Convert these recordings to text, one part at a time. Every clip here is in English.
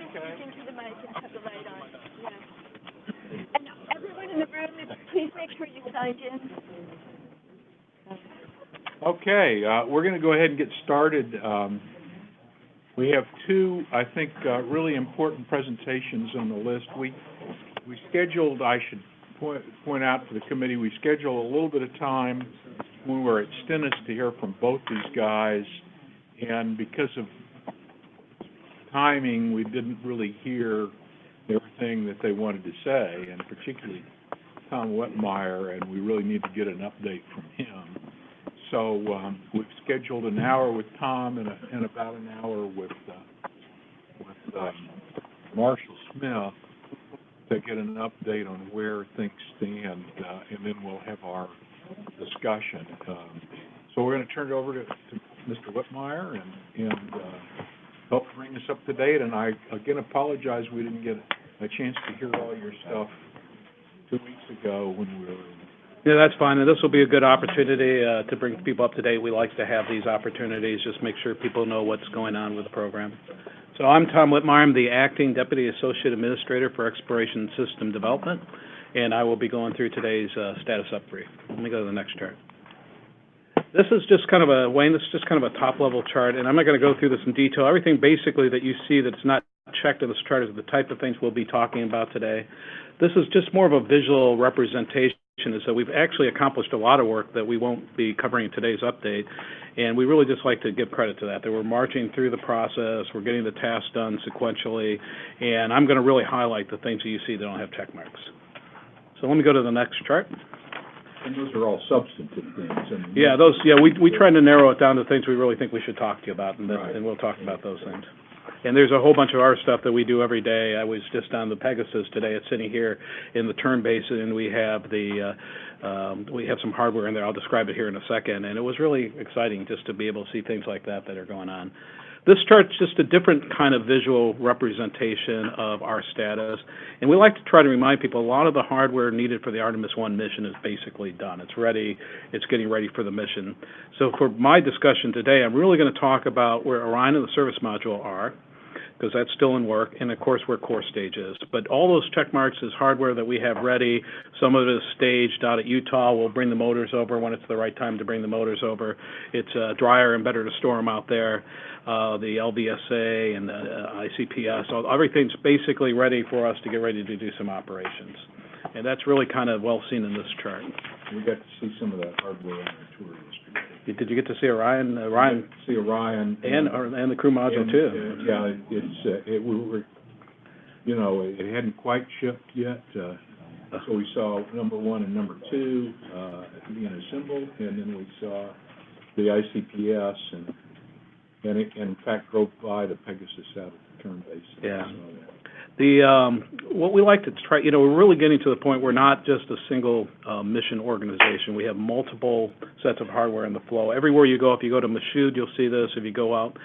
speaking to the mic and have the light on. Yeah. And everyone in the room, please make sure you signed in. Okay, we're going to go ahead and get started. We have two, I think, really important presentations on the list. We scheduled, I should point out to the committee, we scheduled a little bit of time when we were at Stennis to hear from both these guys, and because of timing, we didn't really hear everything that they wanted to say, and particularly Tom Wettmeyer, and we really need to get an update from him. So we've scheduled an hour with Tom and about an hour with Marshall Smith to get an update on where things stand, and then we'll have our discussion. So we're going to turn it over to Mr. Wettmeyer and help bring us up to date. And I, again, apologize we didn't get a chance to hear all your stuff 2 weeks ago when we were in. Yeah, that's fine, and this will be a good opportunity to bring people up to date. We like to have these opportunities, just make sure people know what's going on with the program. So I'm Tom Wettmeyer. I'm the Acting Deputy Associate Administrator for Exploration System Development, and I will be going through today's status update. Let me go to the next chart. This is just kind of a, Wayne, this is just kind of a top-level chart, and I'm not going to go through this in detail. Everything basically that you see that's not checked in this chart is the type of things we'll be talking about today. This is just more of a visual representation, is that we've actually accomplished a lot of work that we won't be covering in today's update, and we really just like to give credit to that we're marching through the process, we're getting the tasks done sequentially, and I'm going to really highlight the things that you see that don't have check marks. So let me go to the next chart. And those are all substantive things. Yeah, we tried to narrow it down to things we really think we should talk to you about, and, and we'll talk about those things. And there's a whole bunch of our stuff that we do every day. I was just on the Pegasus today. It's sitting here in the turn basin, and we have some hardware in there. I'll describe it here in a second. And it was really exciting just to be able to see things like that are going on. This chart's just a different kind of visual representation of our status. And we like to try to remind people a lot of the hardware needed for the Artemis 1 mission is basically done. It's ready. It's getting ready for the mission. So for my discussion today, I'm really going to talk about where Orion and the service module are, because that's still in work, and of course where core stage is. But all those check marks is hardware that we have ready. Some of it is staged out at Utah. We'll bring the motors over when it's the right time to bring the motors over. It's drier and better to store them out there. The LVSA and the ICPS, everything's basically ready for us to get ready to do some operations. And that's really kind of well seen in this chart. We got to see some of that hardware on our tour yesterday. Did you get to see Orion? See Orion and the crew module too. Yeah, it hadn't quite shipped yet. So we saw number 1 and number 2 being assembled, and then we saw the ICPS, and it, in fact, drove by the Pegasus out at the turn base. Yeah. What we like to try, we're really getting to the point we're not just a single mission organization. We have multiple sets of hardware in the flow. Everywhere you go, if you go to Michoud, you'll see this. If you go out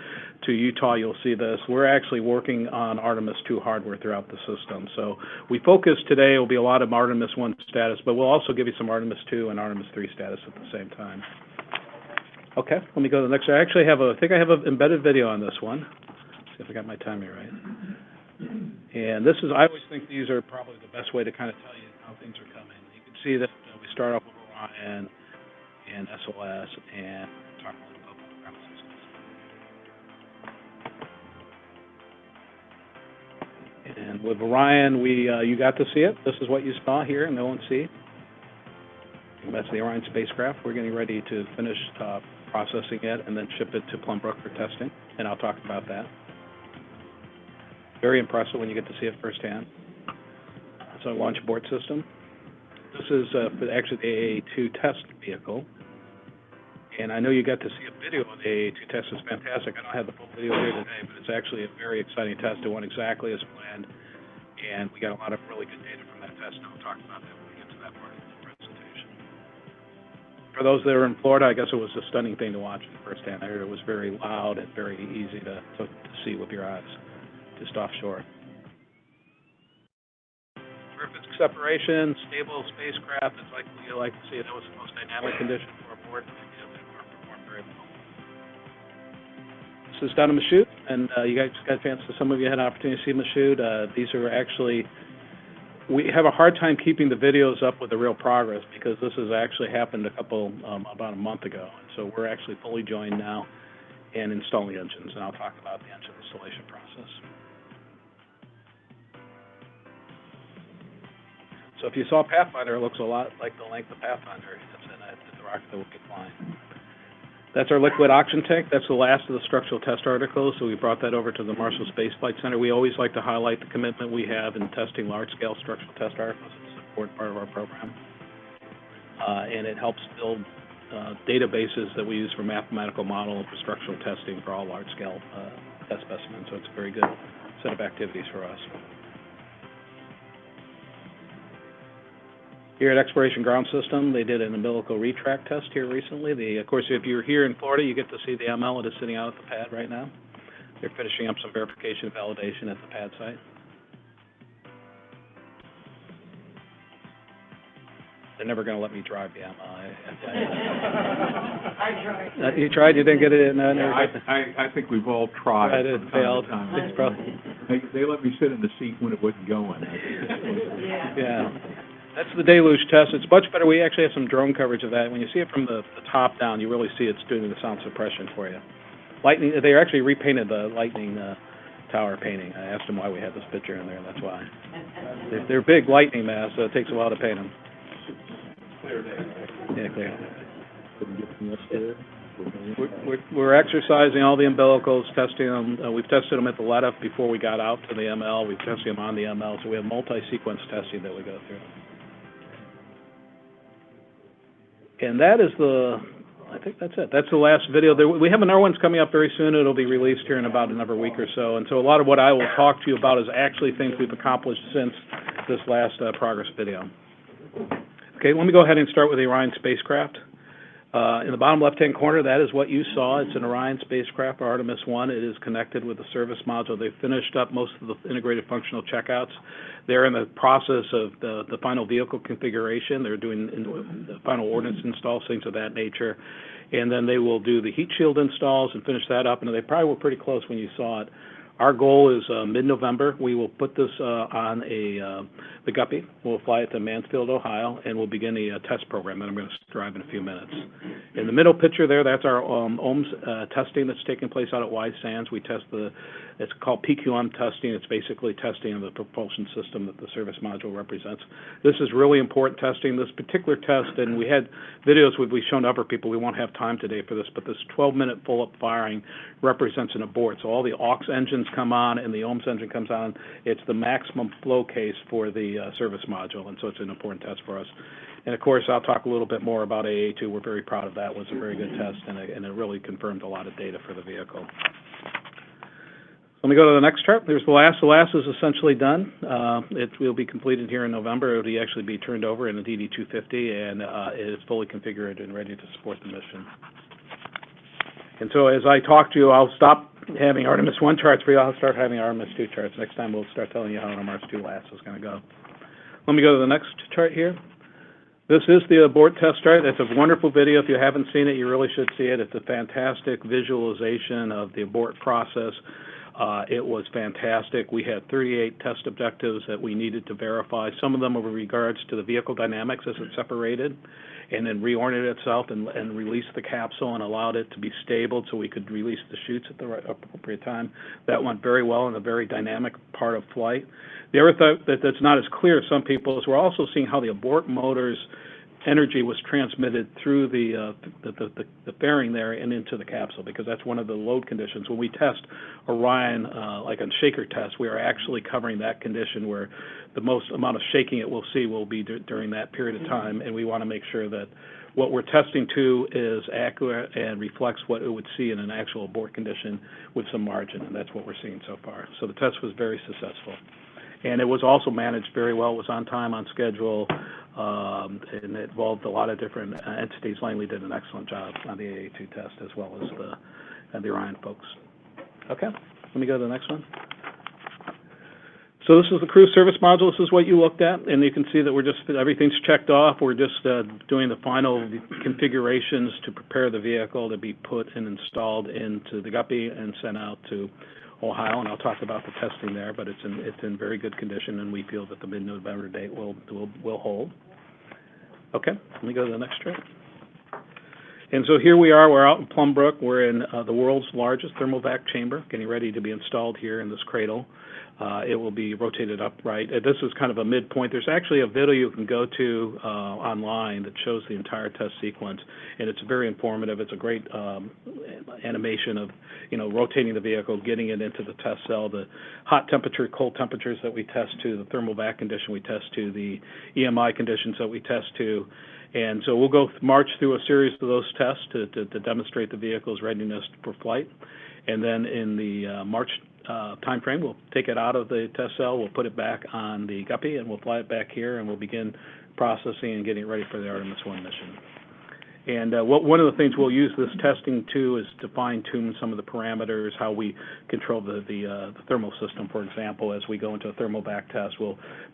to Utah, you'll see this. We're actually working on Artemis 2 hardware throughout the system. So we focus today, will be a lot of Artemis 1 status, but we'll also give you some Artemis 2 and Artemis 3 status at the same time. Okay, let me go to the next. I think I have an embedded video on this one. Let's see if I got my timing right. And this is, I always think these are probably the best way to kind of tell you how things are coming. You can see that we start off with Orion and SOS and talk a little bit about ground systems. And with Orion, you got to see it. This is what you saw here in the ONC. That's the Orion spacecraft. We're getting ready to finish processing it and then ship it to Plum Brook for testing, and I'll talk about that. Very impressive when you get to see it firsthand. It's a launch abort system. This is actually the AA2 test vehicle. And I know you got to see a video of the AA2 test. It's fantastic. I don't have the full video here today, but it's actually a very exciting test. It went exactly as planned. And we got a lot of really good data from that test, and I'll talk about that when we get to that part of the presentation. For those that are in Florida, I guess it was a stunning thing to watch firsthand. I heard it was very loud and very easy to see with your eyes, just offshore. Terrific separation, stable spacecraft. It's like you like to see. That was the most dynamic condition for a board. It performed very well. This is down in Michoud, and you guys got a chance to, some of you had an opportunity to see Michoud. These are actually, we have a hard time keeping the videos up with the real progress because this has actually happened about a month ago. So we're actually fully joined now and installing engines, and I'll talk about the engine installation process. So if you saw Pathfinder, it looks a lot like the length of Pathfinder. It's the rocket that will be flying. That's our liquid oxygen tank. That's the last of the structural test articles, so we brought that over to the Marshall Space Flight Center. We always like to highlight the commitment we have in testing large-scale structural test articles. It's an important part of our program. And it helps build databases that we use for mathematical model for structural testing for all large-scale test specimens. So it's a very good set of activities for us. Here at Exploration Ground System, they did an umbilical retract test here recently. Of course, if you're here in Florida, you get to see the ML that is sitting out at the pad right now. They're finishing up some verification and validation at the pad site. They're never going to let me drive the ML. I tried. You tried? You didn't get it in? I think we've all tried. I did. They let me sit in the seat when it wasn't going. Yeah. That's the deluge test. It's much better. We actually have some drone coverage of that. When you see it from the top down, you really see it's doing the sound suppression for you. Lightning, they actually repainted the lightning tower painting. I asked them why we had this picture in there, and that's why. They're big lightning mass, so it takes a while to paint them. Yeah, clear. We're exercising all the umbilicals, testing them. We've tested them at the LETF before we got out to the ML. We've tested them on the ML, so we have multi-sequence testing that we go through. And that is I think that's it. That's the last video. We have another one's coming up very soon. It'll be released here in about another week or so. And so a lot of what I will talk to you about is actually things we've accomplished since this last progress video. Okay, let me go ahead and start with the Orion spacecraft. In the bottom left-hand corner, that is what you saw. It's an Orion spacecraft, Artemis 1. It is connected with the service module. They've finished up most of the integrated functional checkouts. They're in the process of the final vehicle configuration. They're doing the final ordnance installs, things of that nature. And then they will do the heat shield installs and finish that up. And they probably were pretty close when you saw it. Our goal is mid-November. We will put this on the Guppy. We'll fly it to Mansfield, Ohio, and we'll begin the test program that I'm going to drive in a few minutes. In the middle picture there, that's our OHMS testing that's taking place out at Wise Sands. We test it's called PQM testing. It's basically testing of the propulsion system that the service module represents. This is really important testing. This particular test, and we had videos we've shown to other people. We won't have time today for this, but this 12-minute full-up firing represents an abort. So all the aux engines come on and the OHMS engine comes on. It's the maximum flow case for the service module, and so it's an important test for us. And of course, I'll talk a little bit more about AA2. We're very proud of that. It was a very good test, and it really confirmed a lot of data for the vehicle. Let me go to the next chart. There's the LAS. The LAS is essentially done. It will be completed here in November. It will actually be turned over in a DD-250, and it is fully configured and ready to support the mission. And so as I talk to you, I'll stop having Artemis 1 charts for you. I'll start having Artemis 2 charts. Next time we'll start telling you how our Mars 2 LAS is going to go. Let me go to the next chart here. This is the abort test chart. It's a wonderful video. If you haven't seen it, you really should see it. It's a fantastic visualization of the abort process. It was fantastic. We had 38 test objectives that we needed to verify. Some of them were with regards to the vehicle dynamics as it separated and then reoriented itself and released the capsule and allowed it to be stable so we could release the chutes at the appropriate time. That went very well in a very dynamic part of flight. The other thing that's not as clear to some people is we're also seeing how the abort motor's energy was transmitted through the fairing there and into the capsule, because that's one of the load conditions. When we test Orion, like on shaker test, we are actually covering that condition where the most amount of shaking it will see will be during that period of time, and we want to make sure that what we're testing to is accurate and reflects what it would see in an actual abort condition with some margin, and that's what we're seeing so far. So the test was very successful. And it was also managed very well. It was on time, on schedule, and it involved a lot of different entities. Langley did an excellent job on the AA2 test as well as the Orion folks. Okay, let me go to the next one. So this is the crew service module. This is what you looked at, and you can see that everything's checked off. We're just doing the final configurations to prepare the vehicle to be put and installed into the Guppy and sent out to Ohio, and I'll talk about the testing there, but it's in very good condition, and we feel that the mid-November date will hold. Okay, let me go to the next chart. And so here we are, we're out in Plum Brook. We're in the world's largest thermovac chamber, getting ready to be installed here in this cradle. It will be rotated upright. This is kind of a midpoint. There's actually a video you can go to online that shows the entire test sequence, and it's very informative. It's a great animation of, rotating the vehicle, getting it into the test cell, the hot temperature, cold temperatures that we test to, the thermal vac condition we test to, the EMI conditions that we test to. And so we'll march through a series of those tests to demonstrate the vehicle's readiness for flight. And then in the March time frame, we'll take it out of the test cell, we'll put it back on the Guppy, and we'll fly it back here, and we'll begin processing and getting ready for the Artemis 1 mission. And one of the things we'll use this testing to is to fine-tune some of the parameters, how we control the thermal system, for example. As we go into a thermal vac test,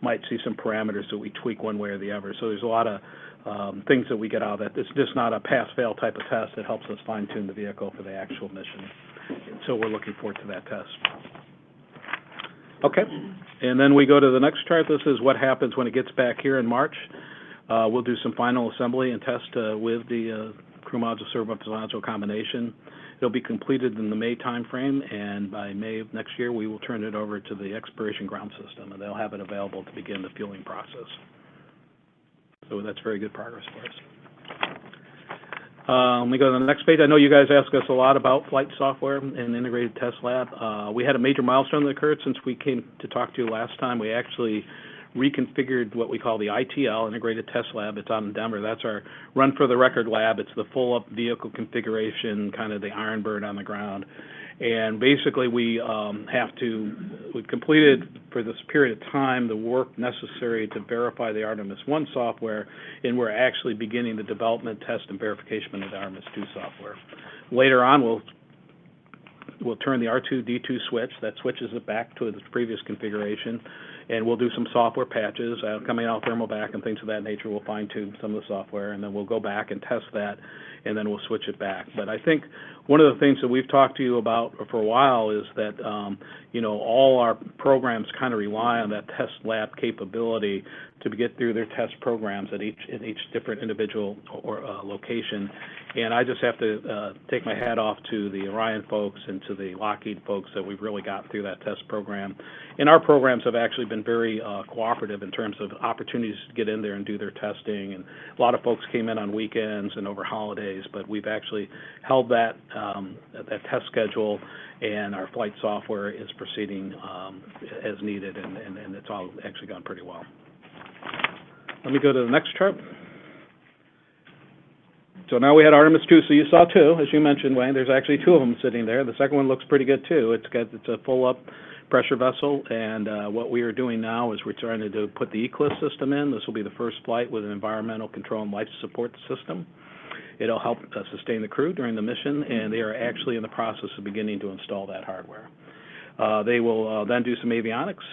might see some parameters that we tweak one way or the other. So there's a lot of things that we get out of that. It's just not a pass-fail type of test. It helps us fine-tune the vehicle for the actual mission. So we're looking forward to that test. Okay, and then we go to the next chart. This is what happens when it gets back here in March. We'll do some final assembly and test with the crew module servo module combination. It'll be completed in the May time frame, and by May of next year, we will turn it over to the exploration ground system, and they'll have it available to begin the fueling process. So that's very good progress for us. Let me go to the next page. I know you guys ask us a lot about flight software and integrated test lab. We had a major milestone that occurred since we came to talk to you last time. We actually reconfigured what we call the ITL, Integrated Test Lab. It's out in Denver. That's our run for the record lab. It's the full up vehicle configuration, kind of the Iron Bird on the ground. And basically we've completed for this period of time the work necessary to verify the Artemis 1 software, and we're actually beginning the development, test, and verification of the Artemis 2 software. Later on, we'll turn the R2-D2 switch. That switches it back to its previous configuration, and we'll do some software patches coming out of thermal vac and things of that nature. We'll fine-tune some of the software, and then we'll go back and test that, and then we'll switch it back. But I think one of the things that we've talked to you about for a while is that all our programs kind of rely on that test lab capability to get through their test programs in each different individual location. And I just have to take my hat off to the Orion folks and to the Lockheed folks that we've really got through that test program. And our programs have actually been very cooperative in terms of opportunities to get in there and do their testing. And a lot of folks came in on weekends and over holidays, but we've actually held that test schedule, and our flight software is proceeding as needed, and it's all actually gone pretty well. Let me go to the next chart. So now we had Artemis 2, so you saw two, as you mentioned, Wayne. There's actually two of them sitting there. The second one looks pretty good too. It's a full-up pressure vessel, and what we are doing now is we're trying to put the ECLIS system in. This will be the first flight with an environmental control and life support system. It'll help sustain the crew during the mission, and they are actually in the process of beginning to install that hardware. They will then do some avionics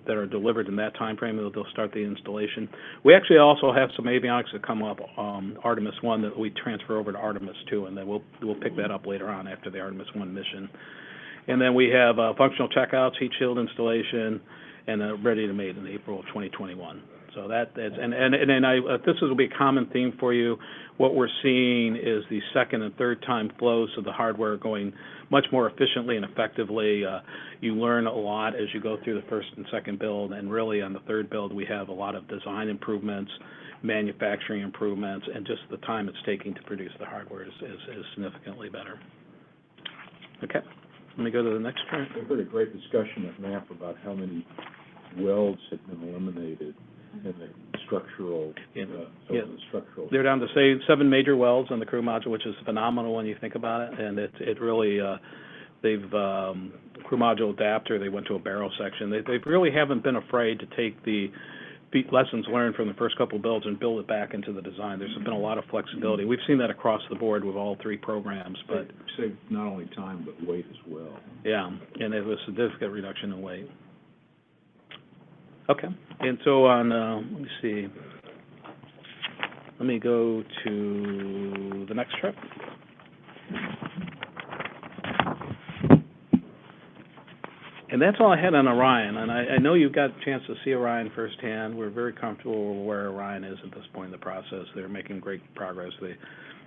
that are delivered in that time frame. They'll start the installation. We actually also have some avionics that come up Artemis 1 that we transfer over to Artemis 2, and then we'll pick that up later on after the Artemis 1 mission. And then we have functional checkouts, heat shield installation, and ready to mate in April of 2021. So this will be a common theme for you. What we're seeing is the second and third time flows of the hardware going much more efficiently and effectively. You learn a lot as you go through the first and second build, and really on the third build we have a lot of design improvements, manufacturing improvements, and just the time it's taking to produce the hardware is significantly better. Okay, let me go to the next chart. I heard a great discussion at MAP about how many welds had been eliminated in the structural, They're down to, say, 7 major welds on the crew module, which is phenomenal when you think about it. And it really, they've, crew module adapter, they went to a barrel section. They really haven't been afraid to take the lessons learned from the first couple of builds and build it back into the design. There's been a lot of flexibility. We've seen that across the board with all 3 programs, but Save not only time, but weight as well. yeah, and it was a significant reduction in weight. Okay, and so on, let me see. Let me go to the next chart. And that's all I had on Orion, and I know you've got a chance to see Orion firsthand. We're very comfortable with where Orion is at this point in the process. They're making great progress. The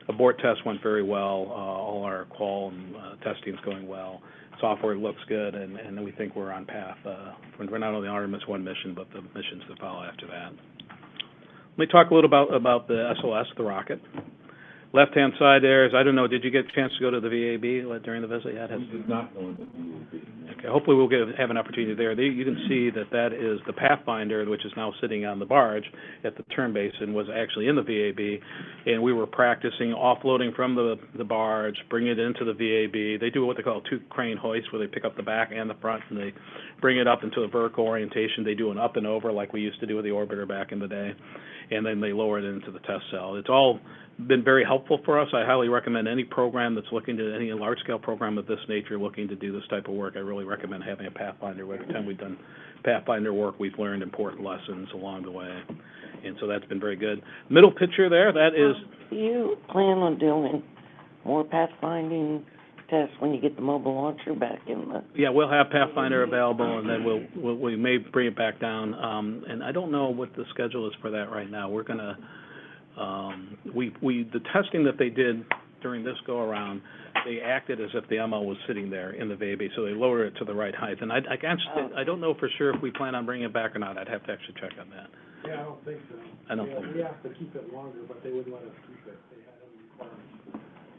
abort test went very well. All our qual and testing is going well. Software looks good, and we think we're on path for not only the Artemis 1 mission, but the missions that follow after that. Let me talk a little about the SLS, the rocket. Left-hand side there is, I don't know, did you get a chance to go to the VAB during the visit yet? We did not go into the VAB. Okay, hopefully we'll have an opportunity there. You can see that is the Pathfinder, which is now sitting on the barge at the turn base and was actually in the VAB, and we were practicing offloading from the barge, bring it into the VAB. They do what they call a 2-crane hoist, where they pick up the back and the front, and they bring it up into a vertical orientation. They do an up and over like we used to do with the orbiter back in the day, and then they lower it into the test cell. It's all been very helpful for us. I highly recommend any program that's looking to, any large-scale program of this nature looking to do this type of work, I really recommend having a Pathfinder. Every time we've done Pathfinder work, we've learned important lessons along the way, and so that's been very good. Middle picture there, that is... Do you plan on doing more pathfinding tests when you get the mobile launcher back in the... Yeah, we'll have Pathfinder available, and then we may bring it back down, and I don't know what the schedule is for that right now. We're going to... the testing that they did during this go-around, they acted as if the MO was sitting there in the VAB, so they lowered it to the right height. And I don't know for sure if we plan on bringing it back or not. I'd have to actually check on that. Yeah, I don't think so. I don't think so. We have to keep it longer, but they wouldn't let us keep it. They had other requirements.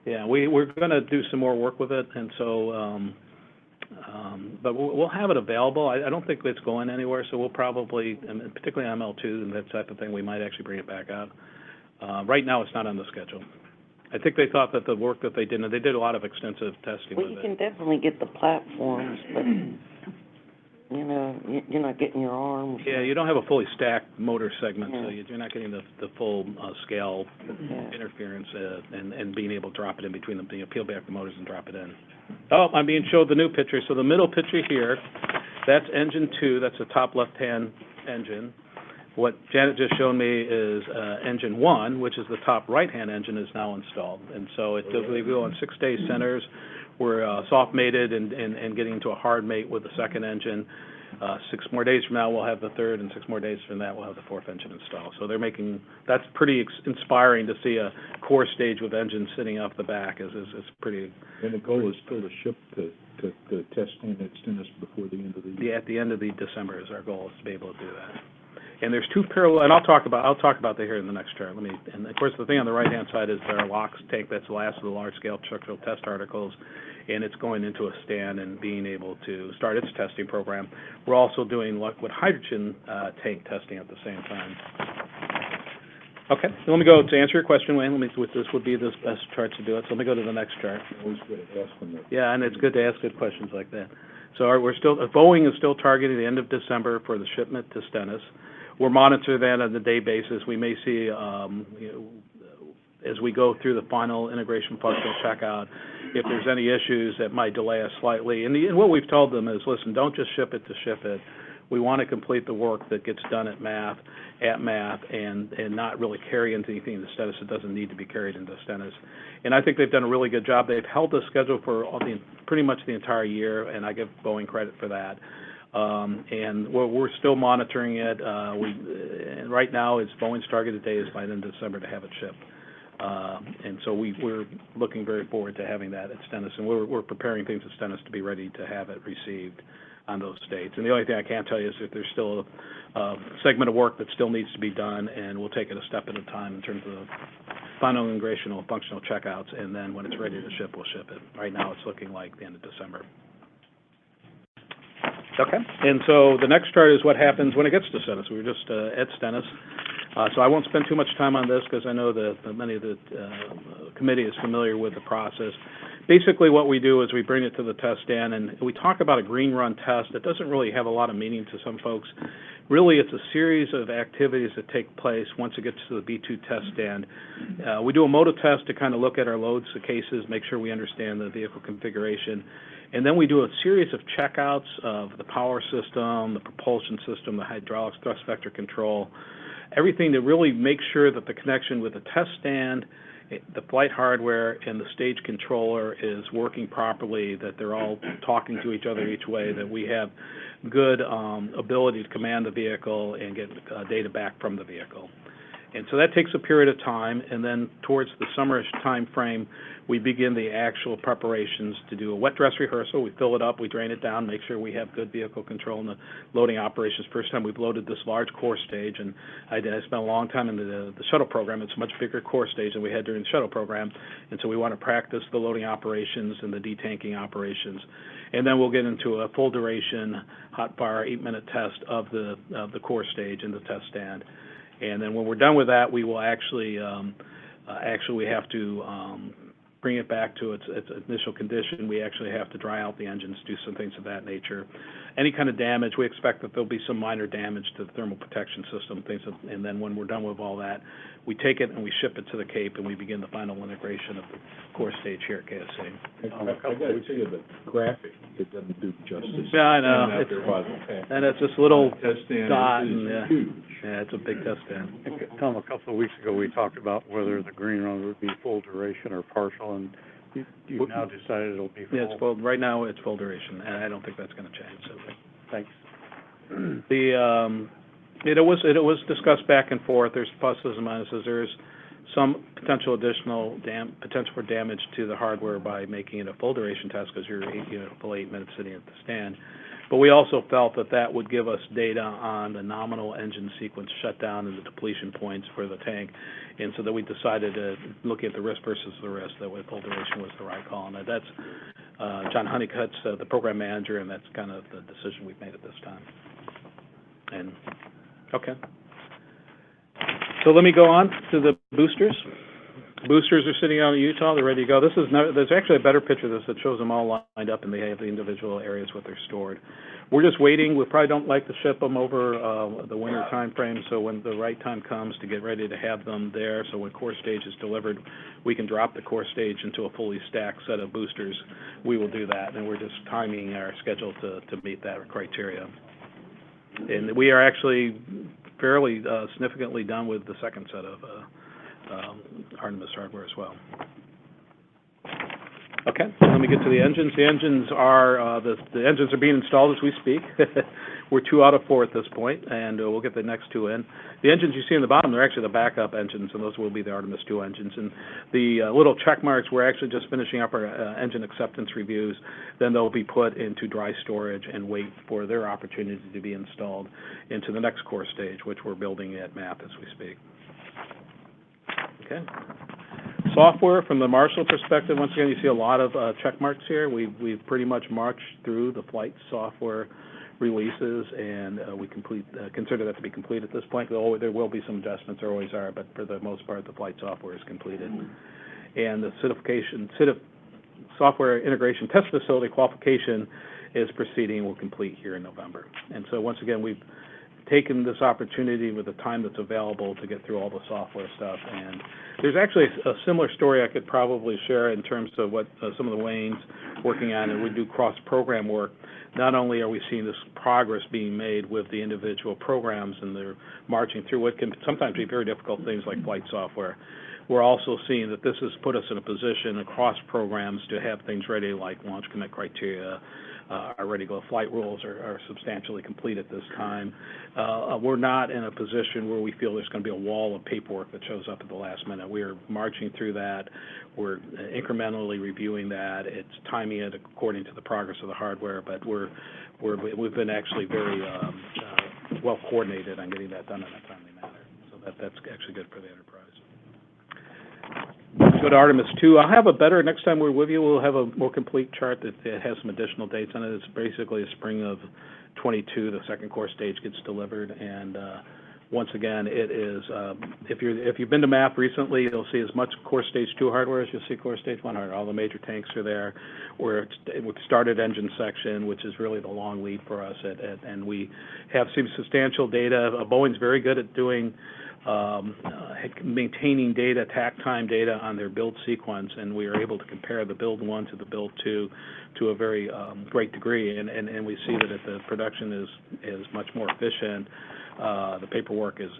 Yeah, we're going to do some more work with it, and so, but we'll have it available. I don't think it's going anywhere, so we'll probably, and particularly ML2 and that type of thing, we might actually bring it back out. Right now, it's not on the schedule. I think they thought that the work that they did, and they did a lot of extensive testing Well, with you it. can definitely get the platforms, but, you know, you're not getting your arms. Yeah, you don't have a fully stacked motor segment, so Yeah. you're not getting the full scale Yeah. interference and being able to drop it in between them, peel back the motors and drop it in. Oh, I'm being showed the new picture. So the middle picture here, that's engine 2, that's the top left-hand engine. What Janet just showed me is engine 1, which is the top right-hand engine, is now installed. And so we go on 6-day centers. We're soft-mated and getting into a hard mate with the second engine. 6 more days from now, we'll have the third, and 6 more days from that, we'll have the fourth engine installed. So they're making, that's pretty inspiring to see a core stage with engines sitting off the back. Is pretty. And the goal is still to ship the testing at Stennis before the end of the year. Yeah, at the end of the December is our goal, is to be able to do that. And there's 2 parallel, and I'll talk about that here in the next chart. And of course, the thing on the right-hand side is our LOX tank. That's the last of the large-scale structural test articles, and it's going into a stand and being able to start its testing program. We're also doing liquid hydrogen tank testing at the same time. Okay, so let me go to answer your question, Wayne. This would be the best chart to do it. So let me go to the next chart. Always good at asking that. Yeah, and it's good to ask good questions like that. So Boeing is still targeting the end of December for the shipment to Stennis. We're monitoring that on a day basis. We may see, as we go through the final integration functional checkout, if there's any issues that might delay us slightly. And what we've told them is, listen, don't just ship it to ship it. We want to complete the work that gets done at math, and not really carry into anything into Stennis that doesn't need to be carried into Stennis. And I think they've done a really good job. They've held the schedule for pretty much the entire year, and I give Boeing credit for that. And we're still monitoring it. And right now, Boeing's targeted date is by the end of December to have it shipped. And so we're looking very forward to having that at Stennis, and we're preparing things at Stennis to be ready to have it received on those dates. And the only thing I can tell you is that there's still a segment of work that still needs to be done, and we'll take it a step at a time in terms of the final integration or functional checkouts, and then when it's ready to ship, we'll ship it. Right now, it's looking like the end of December. Okay, and so the next chart is what happens when it gets to Stennis. We were just at Stennis. So I won't spend too much time on this because I know that many of the committee is familiar with the process. Basically what we do is we bring it to the test stand, and we talk about a green run test. It doesn't really have a lot of meaning to some folks. Really, it's a series of activities that take place once it gets to the B2 test stand. We do a motor test to kind of look at our loads, the cases, make sure we understand the vehicle configuration. And then we do a series of checkouts of the power system, the propulsion system, the hydraulics, thrust vector control, everything to really make sure that the connection with the test stand, the flight hardware, and the stage controller is working properly, that they're all talking to each other each way, that we have good ability to command the vehicle and get data back from the vehicle. And so that takes a period of time, and then towards the summerish time frame, we begin the actual preparations to do a wet dress rehearsal. We fill it up, we drain it down, make sure we have good vehicle control in the loading operations. First time we've loaded this large core stage, and I spent a long time in the shuttle program. It's a much bigger core stage than we had during the shuttle program, and so we want to practice the loading operations and the detanking operations. And then we'll get into a full duration hot fire 8-minute test of the core stage in the test stand. And then when we're done with that, we will actually we have to bring it back to its initial condition. We actually have to dry out the engines, do some things of that nature. Any kind of damage, we expect that there'll be some minor damage to the thermal protection system, and then when we're done with all that, we take it and we ship it to the Cape, and we begin the final integration of the core stage here at KSC. I got to tell you, the graphic, it doesn't do justice. Yeah, I know. And it's this little test stand dot, is and huge. yeah, it's a big test stand. Tom, a couple of weeks ago, we talked about whether the green run would be full duration or partial, and you've now decided it'll be full. Yeah, it's full. Right now, it's full duration, and I don't think that's going to change. So, Thanks. It was discussed back and forth. There's pluses and minuses. There's some potential additional potential for damage to the hardware by making it a full duration test because you're a full 8 minutes sitting at the stand. But we also felt that that would give us data on the nominal engine sequence shutdown and the depletion points for the tank. And so that we decided to look at the risk versus the risk, that full duration was the right call. And that's John Honeycutt's the program manager, and that's kind of the decision we've made at this time. And, okay. So let me go on to the boosters. Boosters are sitting out in Utah. They're ready to go. There's actually a better picture of this that shows them all lined up, and they have the individual areas where they're stored. We're just waiting. We probably don't like to ship them over the winter time frame, so when the right time comes to get ready to have them there, so when core stage is delivered, we can drop the core stage into a fully stacked set of boosters. We will do that, and we're just timing our schedule to meet that criteria. And we are actually fairly significantly done with the second set of Artemis hardware as well. Okay, let me get to the engines. The engines are the engines are being installed as we speak. We're 2 out of 4 at this point, and we'll get the next 2 in. The engines you see in the bottom, they're actually the backup engines, and those will be the Artemis 2 engines. And the little check marks, we're actually just finishing up our engine acceptance reviews. Then they'll be put into dry storage and wait for their opportunity to be installed into the next core stage, which we're building at MAP as we speak. Okay. Software, from the Marshall perspective, once again, you see a lot of check marks here. We've pretty much marched through the flight software releases, and we consider that to be complete at this point. There will be some adjustments, there always are, but for the most part, the flight software is completed. And the software integration test facility qualification is proceeding. We'll complete here in November. And so once again, we've taken this opportunity with the time that's available to get through all the software stuff. And there's actually a similar story I could probably share in terms of what some of the Wayne's working on, and we do cross-program work. Not only are we seeing this progress being made with the individual programs, and they're marching through what can sometimes be very difficult things like flight software, we're also seeing that this has put us in a position across programs to have things ready like launch commit criteria. Our ready-to-go flight rules are substantially complete at this time. We're not in a position where we feel there's going to be a wall of paperwork that shows up at the last minute. We are marching through that. We're incrementally reviewing that. It's timing it according to the progress of the hardware, but we've been actually very well coordinated on getting that done in a timely manner. So that's actually good for the enterprise. Go to Artemis 2. I'll have a better, next time we're with you, we'll have a more complete chart that has some additional dates on it. It's basically a spring of 22, the second core stage gets delivered, and once again, it is, if you've been to MAP recently, you'll see as much core stage 2 hardware as you'll see core stage 1 hardware. All the major tanks are there. We've started engine section, which is really the long lead for us, and we have some substantial data. Boeing's very good at doing, maintaining data, takt time data on their build sequence, and we are able to compare the build 1 to the build 2 to a very great degree, and we see that the production is much more efficient. The paperwork is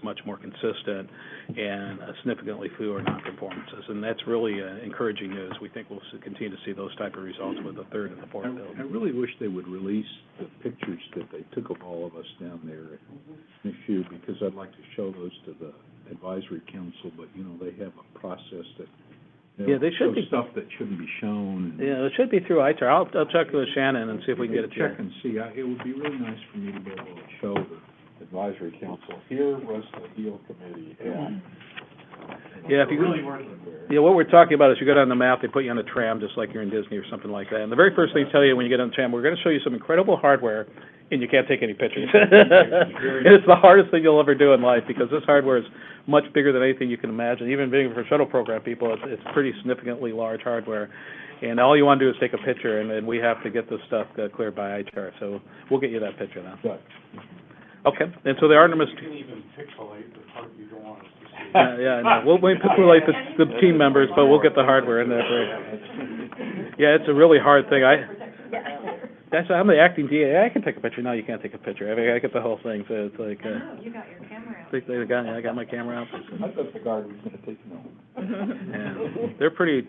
much more consistent, and significantly fewer non-conformances, and that's really encouraging news. We think we'll continue to see those type of results with the third and the fourth build. I really wish they would release the pictures that they took of all of us down there in a few, because I'd like to show those to the advisory council, but, you know, they have a process that, yeah, they should be stuff that shouldn't be shown. Yeah, it should be through ITAR. I'll check with Shannon and see if we can get it. Check and see. It would be really nice for me to be able to show the advisory council. Here was the HEAL committee, and yeah, if you really wasn't there. Yeah, what we're talking about is you go down the map, they put you on a tram just like you're in Disney or something like that. And the very first thing they tell you when you get on the tram, we're going to show you some incredible hardware, and you can't take any pictures. And it's the hardest thing you'll ever do in life, because this hardware is much bigger than anything you can imagine. Even being for shuttle program people, it's pretty significantly large hardware. And all you want to do is take a picture, and we have to get this stuff cleared by ITAR. So we'll get you that picture now. Good. Okay, and so the Artemis... You can even pixelate the part you don't want us to see. Yeah, no, we'll pixelate the team members, but we'll get the hardware in there for you. Yeah, it's a really hard thing. I'm the acting DA. I can take a picture. No, you can't take a picture. I mean, I get the whole thing, so it's like... You got your camera out. I got my camera out. I thought the guard was going to take notes. Yeah, they're pretty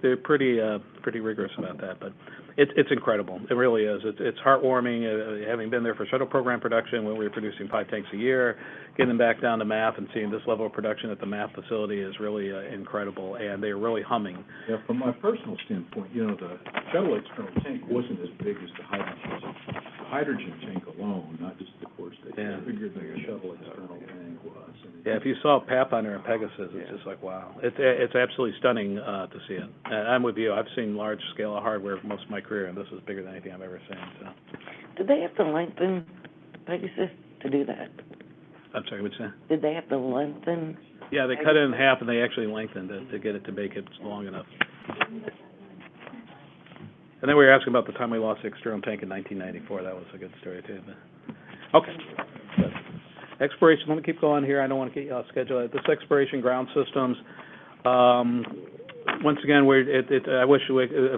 rigorous about that, but it's incredible. It really is. It's heartwarming, having been there for shuttle program production when we were producing 5 tanks a year, getting back down to MAF and seeing this level of production at the MAF facility is really incredible, and they're really humming. Yeah, from my personal standpoint, you know, the shuttle external tank wasn't as big as the hydrogen tank alone, not just the core station. Yeah. I figured the shuttle external tank was. Yeah, if you saw Pathfinder and Pegasus, it's just like, wow. It's absolutely stunning to see it. And I'm with you. I've seen large scale of hardware for most of my career, and this is bigger than anything I've ever seen. So. Did they have to lengthen Pegasus to do that? I'm sorry, what'd you say? Did they have to lengthen? Yeah, they cut it in half, and they actually lengthened it to get it to make it long enough. And then we were asking about the time we lost the external tank in 1994. That was a good story, too. But, okay. So, exploration, let me keep going here. I don't want to get you off schedule. This exploration ground systems, once again, I wish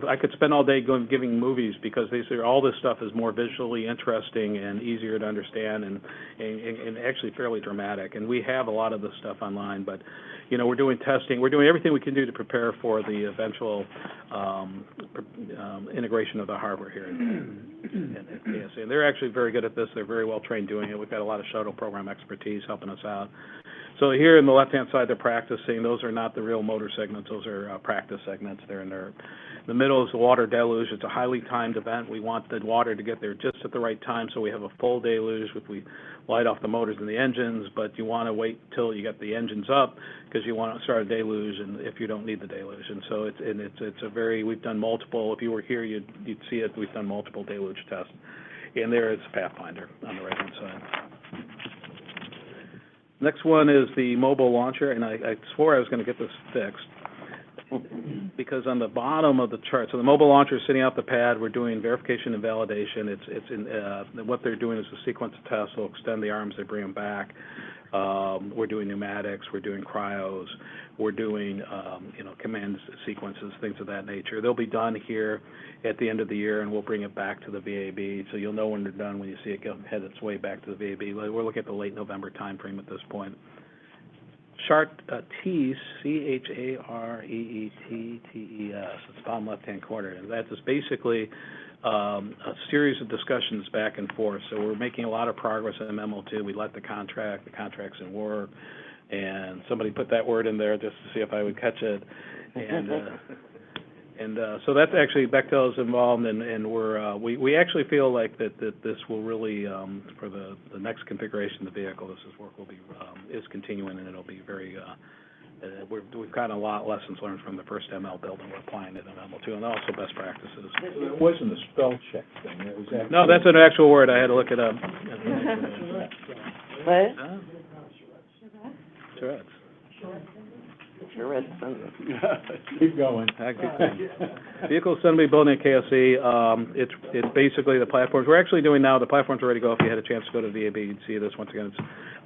I could spend all day giving movies, because all this stuff is more visually interesting and easier to understand and actually fairly dramatic. And we have a lot of this stuff online, but you know, we're doing testing. We're doing everything we can do to prepare for the eventual integration of the hardware here at KSC. And they're actually very good at this. They're very well trained doing it. We've got a lot of shuttle program expertise helping us out. So here in the left-hand side, they're practicing. Those are not the real motor segments. Those are practice segments. They're in there. The middle is the water deluge. It's a highly timed event. We want the water to get there just at the right time, so we have a full deluge if we light off the motors and the engines, but you want to wait till you get the engines up, because you want to start a deluge, and if you don't need the deluge. And so it's a very, we've done multiple, if you were here, you'd see it, we've done multiple deluge tests. And there is Pathfinder on the right-hand side. Next one is the mobile launcher, and I swore I was going to get this fixed, because on the bottom of the chart, so the mobile launcher is sitting out the pad. We're doing verification and validation. It's in what they're doing is a sequence of tests. They'll extend the arms, they bring them back. We're doing pneumatics, we're doing cryos, we're doing command sequences, things of that nature. They'll be done here at the end of the year, and we'll bring it back to the VAB. So you'll know when they're done when you see it head its way back to the VAB. We're looking at the late November time frame at this point. CHAREETTES, C-H-A-R-E-E-T-T-E-S, it's bottom left-hand corner, and that is basically a series of discussions back and forth. So we're making a lot of progress in MMO2. We let the contract's in work, and somebody put that word in there just to see if I would catch it, and so that's actually, Bechtel is involved, and we actually feel like that this will really, for the next configuration of the vehicle, this work will be, is continuing, and it'll be very, we've got a lot of lessons learned from the first ML build, and we're applying it in ML2, and also best practices. It wasn't a spell check thing, it was actually... No, that's an actual word, I had to look it up. What? charrettes. Charrette assembly. Keep going. Vehicle assembly building at KSC, it's basically the platforms. We're actually doing now, the platforms are ready to go. If you had a chance to go to the VAB, you'd see this. Once again, it's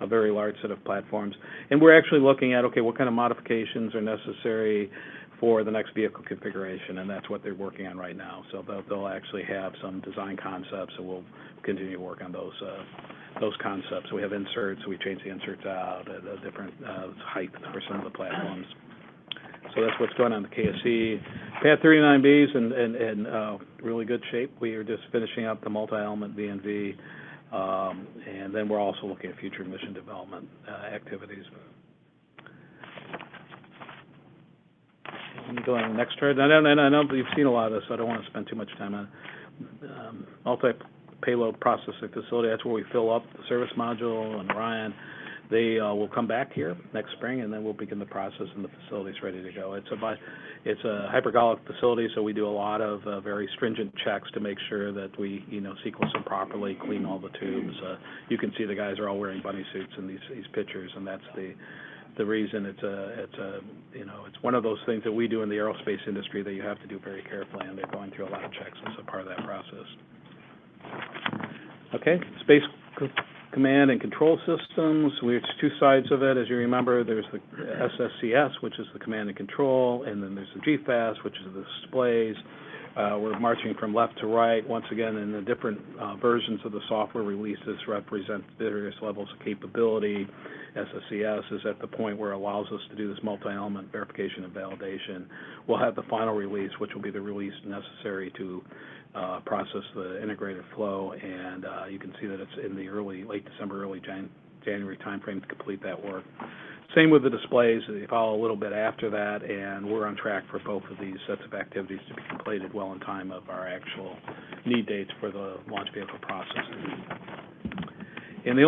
a very large set of platforms. And we're actually looking at, okay, what kind of modifications are necessary for the next vehicle configuration, and that's what they're working on right now. So they'll actually have some design concepts, and we'll continue to work on those concepts. We have inserts, we change the inserts out at a different height for some of the platforms. So that's what's going on in the KSC. Pad 39B's in really good shape. We are just finishing up the multi-element VNV, and then we're also looking at future mission development activities. Let me go on the next chart. I know you've seen a lot of this, so I don't want to spend too much time on it. Multi-payload processing facility, that's where we fill up the service module and Orion. They will come back here next spring, and then we'll begin the process, and the facility's ready to go. It's a hypergolic facility, so we do a lot of very stringent checks to make sure that we, sequence them properly, clean all the tubes. You can see the guys are all wearing bunny suits in these pictures, and that's the reason. It's one of those things that we do in the aerospace industry that you have to do very carefully, and they're going through a lot of checks as a part of that process. Okay, space command and control systems. There's two sides of it. As you remember, there's the SSCS, which is the command and control, and then there's the GFAS, which is the displays. We're marching from left to right. Once again, in the different versions of the software releases represent various levels of capability. SSCS is at the point where it allows us to do this multi-element verification and validation. We'll have the final release, which will be the release necessary to process the integrated flow, and you can see that it's in the late December, early January timeframe to complete that work. Same with the displays. They follow a little bit after that, and we're on track for both of these sets of activities to be completed well in time of our actual need dates for the launch vehicle processing. And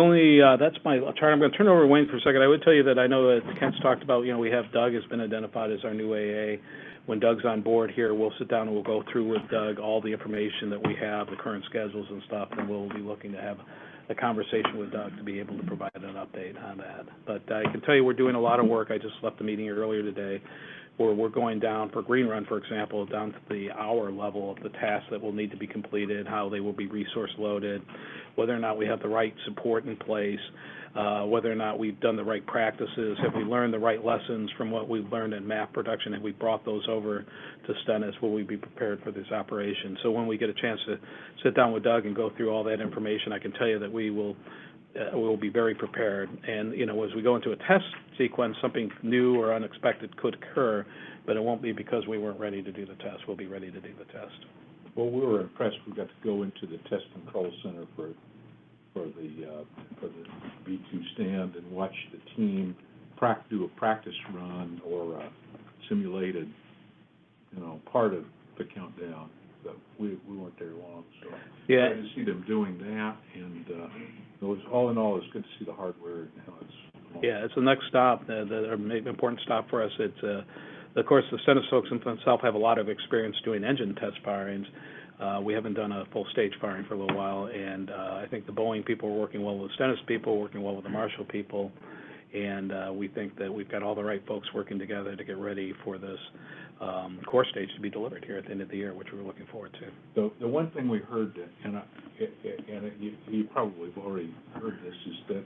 that's my chart. I'm going to turn it over to Wayne for a second. I would tell you that I know that Kent's talked about, we have Doug has been identified as our new AA. When Doug's on board here, we'll sit down and we'll go through with Doug all the information that we have, the current schedules and stuff, and we'll be looking to have a conversation with Doug to be able to provide an update on that. But I can tell you we're doing a lot of work. I just left the meeting earlier today where we're going down for Green Run, for example, down to the hour level of the tasks that will need to be completed, how they will be resource loaded, whether or not we have the right support in place, whether or not we've done the right practices, have we learned the right lessons from what we've learned in math production, have we brought those over to Stennis, will we be prepared for this operation? So when we get a chance to sit down with Doug and go through all that information, I can tell you that we will be very prepared. And, as we go into a test sequence, something new or unexpected could occur, but it won't be because we weren't ready to do the test. We'll be ready to do the test. Well, we were impressed. We got to go into the test control center for the B2 stand and watch the team do a practice run or a simulated, part of the countdown. But we weren't there long, so yeah. Glad to see them doing that, and it was all in all, it's good to see the hardware and how it's. Yeah, it's the next stop, the important stop for us. It's of course the Stennis folks themselves have a lot of experience doing engine test firings. We haven't done a full stage firing for a little while, and I think the Boeing people are working well with the Stennis people, working well with the Marshall people, and we think that we've got all the right folks working together to get ready for this core stage to be delivered here at the end of the year, which we're looking forward to. The one thing we heard, and you probably have already heard this, is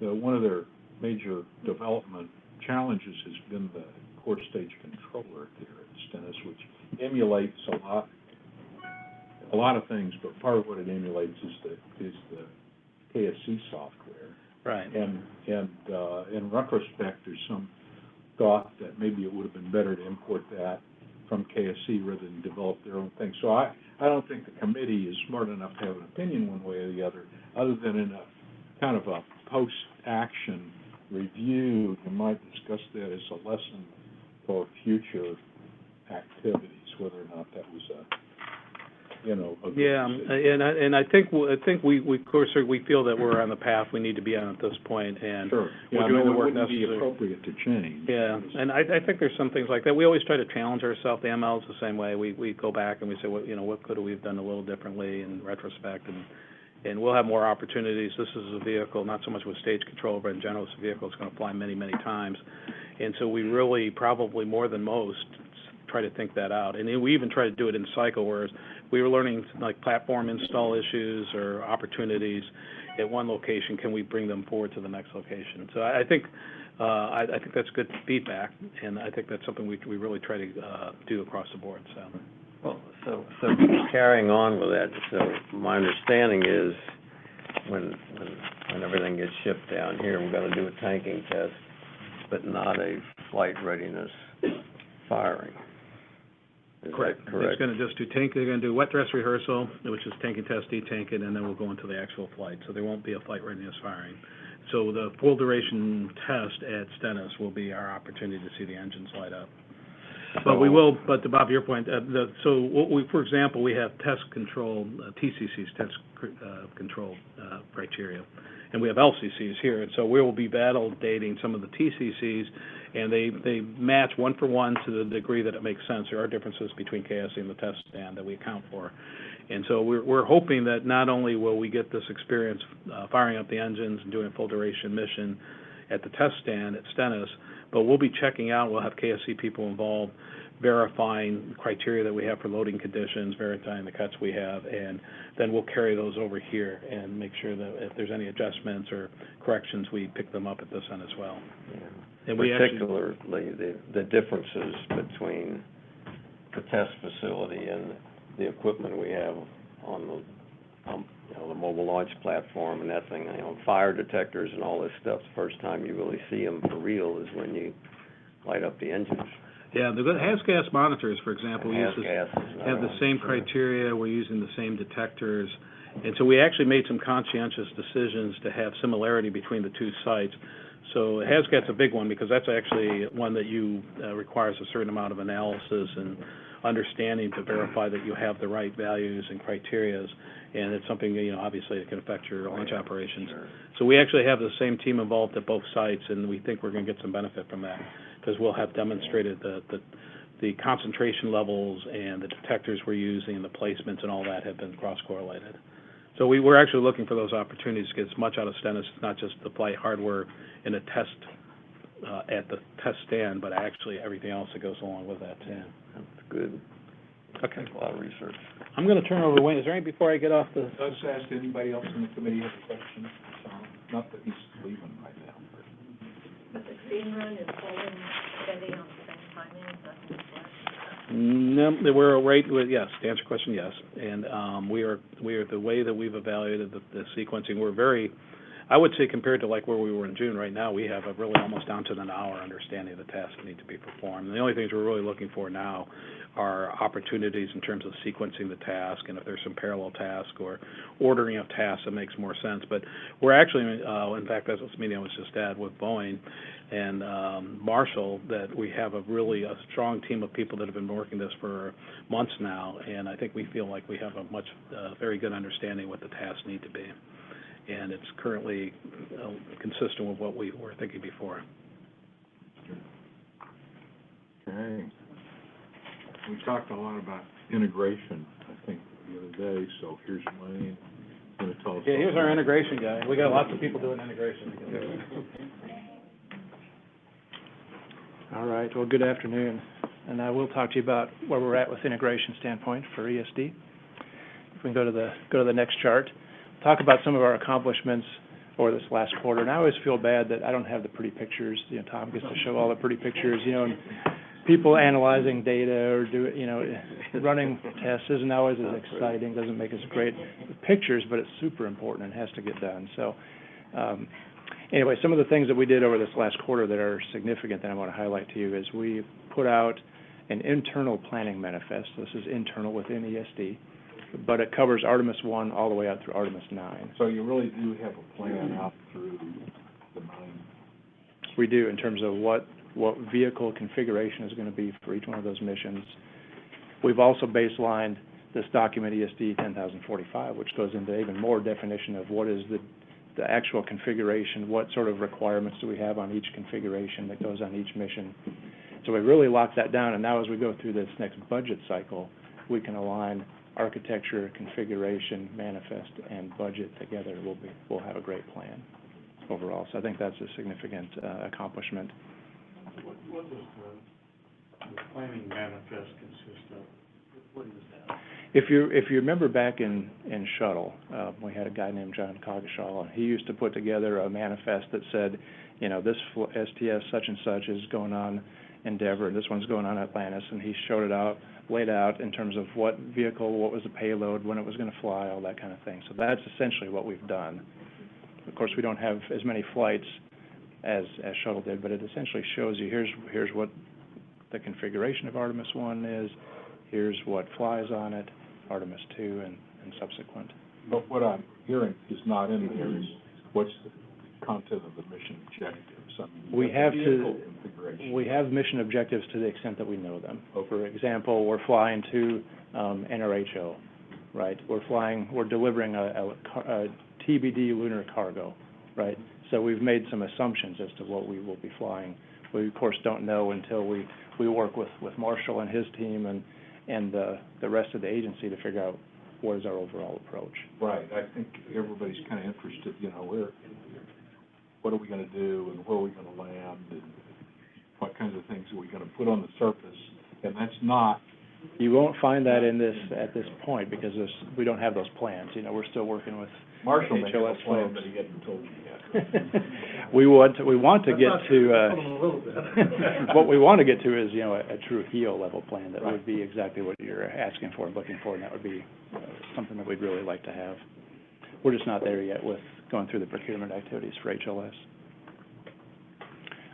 that one of their major development challenges has been the core stage controller here at Stennis, which emulates a lot of things, but part of what it emulates is the KSC software. Right. And in retrospect, there's some thought that maybe it would have been better to import that from KSC rather than develop their own thing. So I don't think the committee is smart enough to have an opinion one way or the other than in a kind of a post-action review. You might discuss that as a lesson for future activities, whether or not that was a good decision. and I think we of course we feel that we're on the path we need to be on at this point, and sure. We're doing the work necessary. It wouldn't be appropriate to change. Yeah, and I think there's some things like that. We always try to challenge ourselves. The ML is the same way. We go back and we say, what could we have done a little differently in retrospect, And we'll have more opportunities. This is a vehicle, not so much with stage control, but in general, it's a vehicle that's going to fly many, many times. And so we really, probably more than most, try to think that out. And then we even try to do it in cycle, whereas we were learning like platform install issues or opportunities at one location, can we bring them forward to the next location? So I think that's good feedback, and I think that's something we really try to do across the board. So. Well, so carrying on with that, so my understanding is when everything gets shipped down here, we've got to do a tanking test, but not a flight readiness firing. Is Correct. that correct? It's going to just do they're going to do wet dress rehearsal, which is tanking test, detank it, and then we'll go into the actual flight. So there won't be a flight readiness firing. So the full duration test at Stennis will be our opportunity to see the engines light up. But we will, but to Bob, your point, so what for example, we have test control, TCC's test control criteria, and we have LCCs here, and so we will be validating some of the TCCs, and they match one for one to the degree that it makes sense. There are differences between KSC and the test stand that we account for. And so we're hoping that not only will we get this experience firing up the engines and doing a full duration mission at the test stand at Stennis, but we'll be checking out, we'll have KSC people involved, verifying criteria that we have for loading conditions, verifying the cuts we have, and then we'll carry those over here and make sure that if there's any adjustments or corrections, we pick them up at this end as well. Yeah. And particularly the differences between the test facility and the equipment we have on the the mobile launch platform and that thing, fire detectors and all this stuff. The first time you really see them for real is when you light up the engines. Yeah, the HAS-gas monitors, for example, have the same criteria. We're using the same detectors. And so we actually made some conscientious decisions to have similarity between the two sites. So HAS-gas's a big one because that's actually one that requires a certain amount of analysis and understanding to verify that you have the right values and criterias. And it's something, obviously it can affect your launch operations. Sure. So we actually have the same team involved at both sites, and we think we're going to get some benefit from that because we'll have demonstrated the concentration levels and the detectors we're using and the placements and all that have been cross-correlated. So we're actually looking for those opportunities to get as much out of Stennis. It's not just the flight hardware and a test at the test stand, but actually everything else that goes along with that, too. That's good. Okay. A lot of research. I'm going to turn over to Wayne. Is there any, before I get off the... Does ask anybody else in the committee have a question? Not that he's leaving right now. But the green run is holding steady on the same timing, is that correct? No, we're right with, yes, to answer your question, yes. And we are the way that we've evaluated the sequencing, we're very, I would say compared to like where we were in June, right now, we have a really almost down to an hour understanding of the tasks that need to be performed. And the only things we're really looking for now are opportunities in terms of sequencing the task and if there's some parallel task or ordering of tasks that makes more sense. But we're actually, in fact, that's this meeting I was just at with Boeing and Marshall, that we have a strong team of people that have been working this for months now, and I think we feel like we have a very good understanding what the tasks need to be. And it's currently consistent with what we were thinking before. Okay. We talked a lot about integration, I think, the other day, so here's Wayne going to tell us. Yeah, here's our integration guy. We got lots of people doing integration. All right, well, good afternoon, and I will talk to you about where we're at with integration standpoint for ESD. If we can go to the next chart, talk about some of our accomplishments over this last quarter. And I always feel bad that I don't have the pretty pictures. Tom gets to show all the pretty pictures, and people analyzing data or running tests isn't always as exciting, doesn't make us great with pictures, but it's super important and has to get done. So anyway, some of the things that we did over this last quarter that are significant that I want to highlight to you is we put out an internal planning manifest. This is internal within ESD, but it covers Artemis 1 all the way out through Artemis 9. So you really do have a plan out through the 9? We do, in terms of what vehicle configuration is going to be for each one of those missions. We've also baselined this document, ESD 10045, which goes into even more definition of what is the actual configuration, what sort of requirements do we have on each configuration that goes on each mission. So we really locked that down, and now as we go through this next budget cycle, we can align architecture, configuration, manifest, and budget together, we'll have a great plan overall. So I think that's a significant accomplishment. What does the planning manifest consist of? What is that? If you remember back in Shuttle, we had a guy named John Coggeshall, and he used to put together a manifest that said, you know, this STS such and such is going on Endeavor, and this one's going on Atlantis, and he showed it out, laid out in terms of what vehicle, what was the payload, when it was going to fly, all that kind of thing. So that's essentially what we've done. Of course, we don't have as many flights as Shuttle did, but it essentially shows you here's what the configuration of Artemis 1 is, here's what flies on it, Artemis 2, and subsequent. But what I'm hearing is not in there is what's the content of the mission objectives. I mean, We have mission objectives to the extent that we know them. For example, we're flying to NRHO, right? We're delivering a TBD lunar cargo, right? So we've made some assumptions as to what we will be flying. We, of course, don't know until we work with Marshall and his team and the rest of the agency to figure out what is our overall approach. Right. I think everybody's kind of interested, you know, what are we going to do, and where are we going to land, and what kinds of things are we going to put on the surface, and that's not... You won't find that at this point, because we don't have those plans. You know, we're still working with Marshall may have a HLS plan, folks. but he hasn't told you yet. We want to get to, what we want to get to is, you know, a true HEO level plan that would be exactly what you're asking for and looking for, and that would be something that we'd really like to have. We're just not there yet with going through the procurement activities for HLS.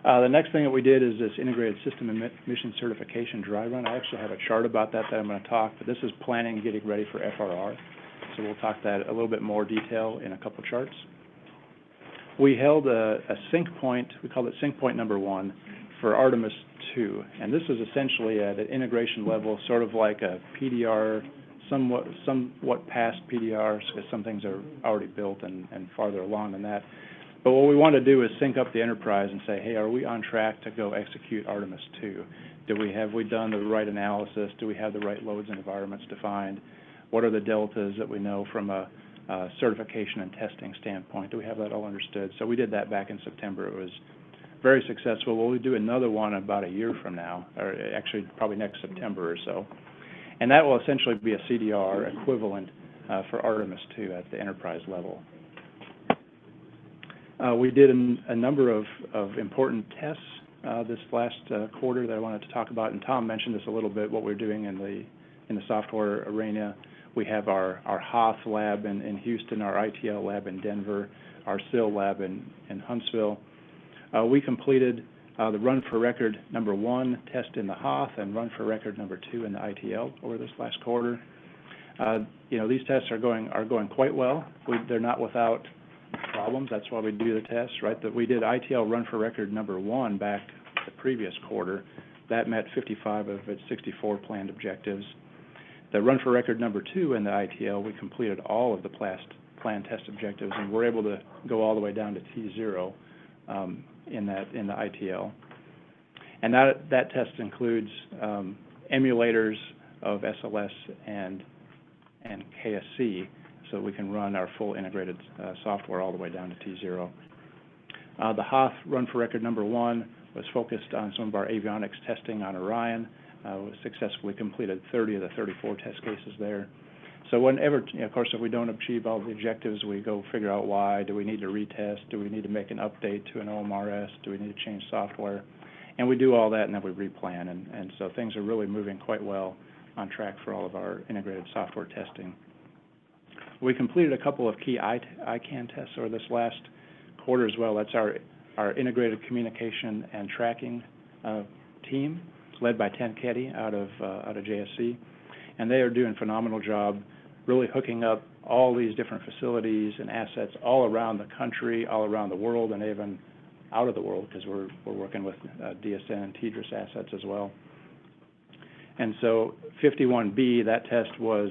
The next thing that we did is this integrated system and mission certification dry run. I actually have a chart about that I'm going to talk, but this is planning and getting ready for FRR. So we'll talk that a little bit more detail in a couple charts. We held a sync point, we called it sync point number 1 for Artemis 2. And this is essentially at an integration level, sort of like a PDR, somewhat past PDR, because some things are already built and farther along than that. But what we want to do is sync up the enterprise and say, hey, are we on track to go execute Artemis 2? Have we done the right analysis? Do we have the right loads and environments defined? What are the deltas that we know from a certification and testing standpoint? Do we have that all understood? So we did that back in September. It was very successful. We'll do another one about a year from now, or actually probably next September or so. And that will essentially be a CDR equivalent for Artemis 2 at the enterprise level. We did a number of important tests this last quarter that I wanted to talk about, and Tom mentioned this a little bit, what we're doing in the software arena. We have our Hoth lab in Houston, our ITL lab in Denver, our SIL lab in Huntsville. We completed the run for record number 1 test in the Hoth and run for record number 2 in the ITL over this last quarter. You know, these tests are going quite well. They're not without problems. That's why we do the tests, right? That we did ITL run for record number 1 back the previous quarter. That met 55 of its 64 planned objectives. The run for record number 2 in the ITL, we completed all of the planned test objectives, and we're able to go all the way down to T0 in the ITL. And that test includes emulators of SLS and KSC, so we can run our full integrated software all the way down to T0. The Hoth run for record number 1 was focused on some of our avionics testing on Orion. We successfully completed 30 of the 34 test cases there. So whenever, you know, of course, if we don't achieve all the objectives, we go figure out why. Do we need to retest? Do we need to make an update to an OMRS? Do we need to change software? And we do all that, and then we replan. And so things are really moving quite well on track for all of our integrated software testing. We completed a couple of key ICANN tests over this last quarter as well. That's our integrated communication and tracking team, led by Ten Keddy out of JSC, and they are doing a phenomenal job, really hooking up all these different facilities and assets all around the country, all around the world, and even out of the world, because we're working with DSN and TDRS assets as well. And so 51B, that test was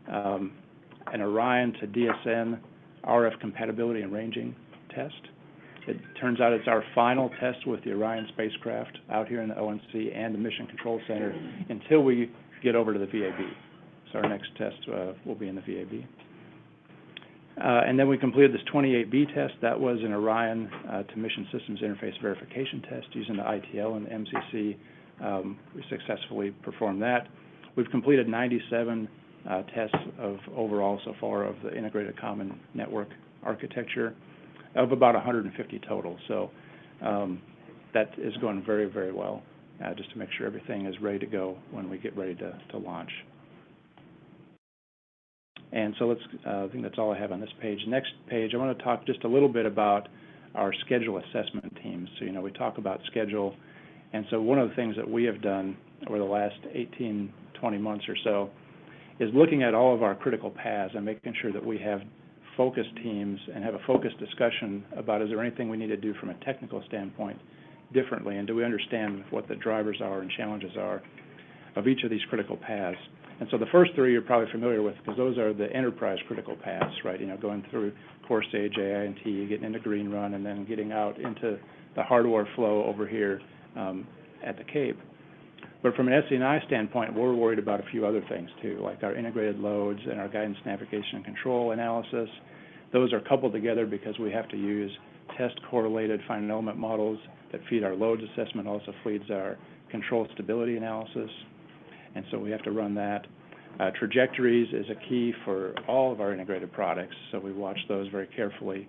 an Orion to DSN RF compatibility and ranging test. It turns out it's our final test with the Orion spacecraft out here in the ONC and the Mission Control Center until we get over to the VAB. So our next test will be in the VAB. And then we completed this 28B test. That was an Orion to Mission Systems Interface Verification test using the ITL and the MCC. We successfully performed that. We've completed 97 tests of overall so far of the Integrated Common Network architecture of about 150 total. So that is going very, very well, just to make sure everything is ready to go when we get ready to launch. And so I think that's all I have on this page. Next page, I want to talk just a little bit about our schedule assessment teams. So, we talk about schedule. And so one of the things that we have done over the last 18, 20 months or so is looking at all of our critical paths and making sure that we have focused teams and have a focused discussion about is there anything we need to do from a technical standpoint differently, and do we understand what the drivers are and challenges are of each of these critical paths. And so the first three you're probably familiar with because those are the enterprise critical paths, right? Going through core stage, AINT, getting into green run, and then getting out into the hardware flow over here at the Cape. But from an SC&I standpoint, we're worried about a few other things too, like our integrated loads and our guidance, navigation, and control analysis. Those are coupled together because we have to use test-correlated finite element models that feed our loads assessment, also feeds our control stability analysis. And so we have to run that. Trajectories is a key for all of our integrated products, so we watch those very carefully,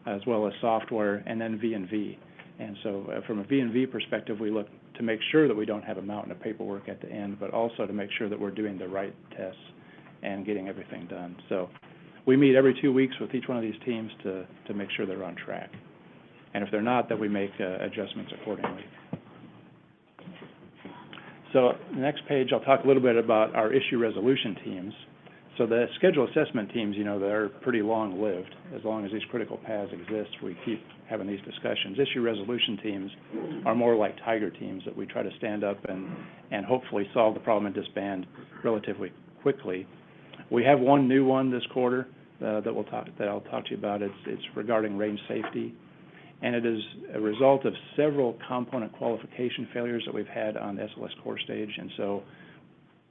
as well as software, and then V&V. And so from a V&V perspective, we look to make sure that we don't have a mountain of paperwork at the end, but also to make sure that we're doing the right tests and getting everything done. So we meet every 2 weeks with each one of these teams to make sure they're on track. And if they're not, then we make adjustments accordingly. So the next page, I'll talk a little bit about our issue resolution teams. So the schedule assessment teams, they're pretty long-lived. As long as these critical paths exist, we keep having these discussions. Issue resolution teams are more like tiger teams that we try to stand up and hopefully solve the problem and disband relatively quickly. We have one new one this quarter that I'll talk to you about. It's regarding range safety, and it is a result of several component qualification failures that we've had on the SLS core stage, and so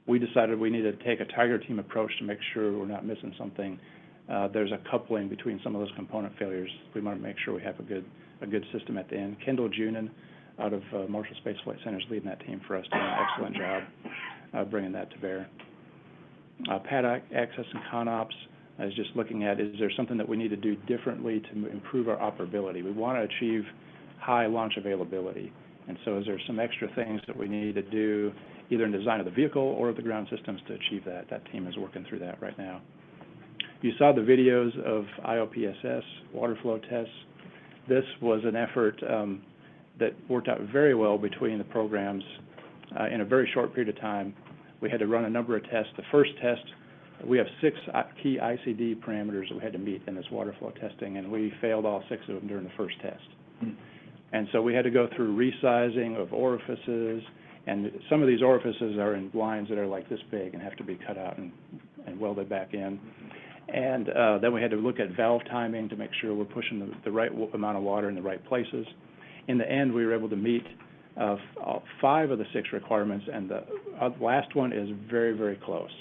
we decided we needed to take a tiger team approach to make sure we're not missing something. There's a coupling between some of those component failures. We want to make sure we have a good system at the end. Kendall Junin out of Marshall Space Flight Center is leading that team for us, doing an excellent job bringing that to bear. Pad access and ConOps is just looking at, is there something that we need to do differently to improve our operability? We want to achieve high launch availability. And so is there some extra things that we need to do either in design of the vehicle or the ground systems to achieve that? That team is working through that right now. You saw the videos of IOPSS, water flow tests. This was an effort that worked out very well between the programs in a very short period of time. We had to run a number of tests. The first test, we have 6 key ICD parameters that we had to meet in this water flow testing, and we failed all 6 of them during the first test. And so we had to go through resizing of orifices, and some of these orifices are in lines that are like this big and have to be cut out and welded back in. And then we had to look at valve timing to make sure we're pushing the right amount of water in the right places. In the end, we were able to meet 5 of the 6 requirements, and the last one is very, very close.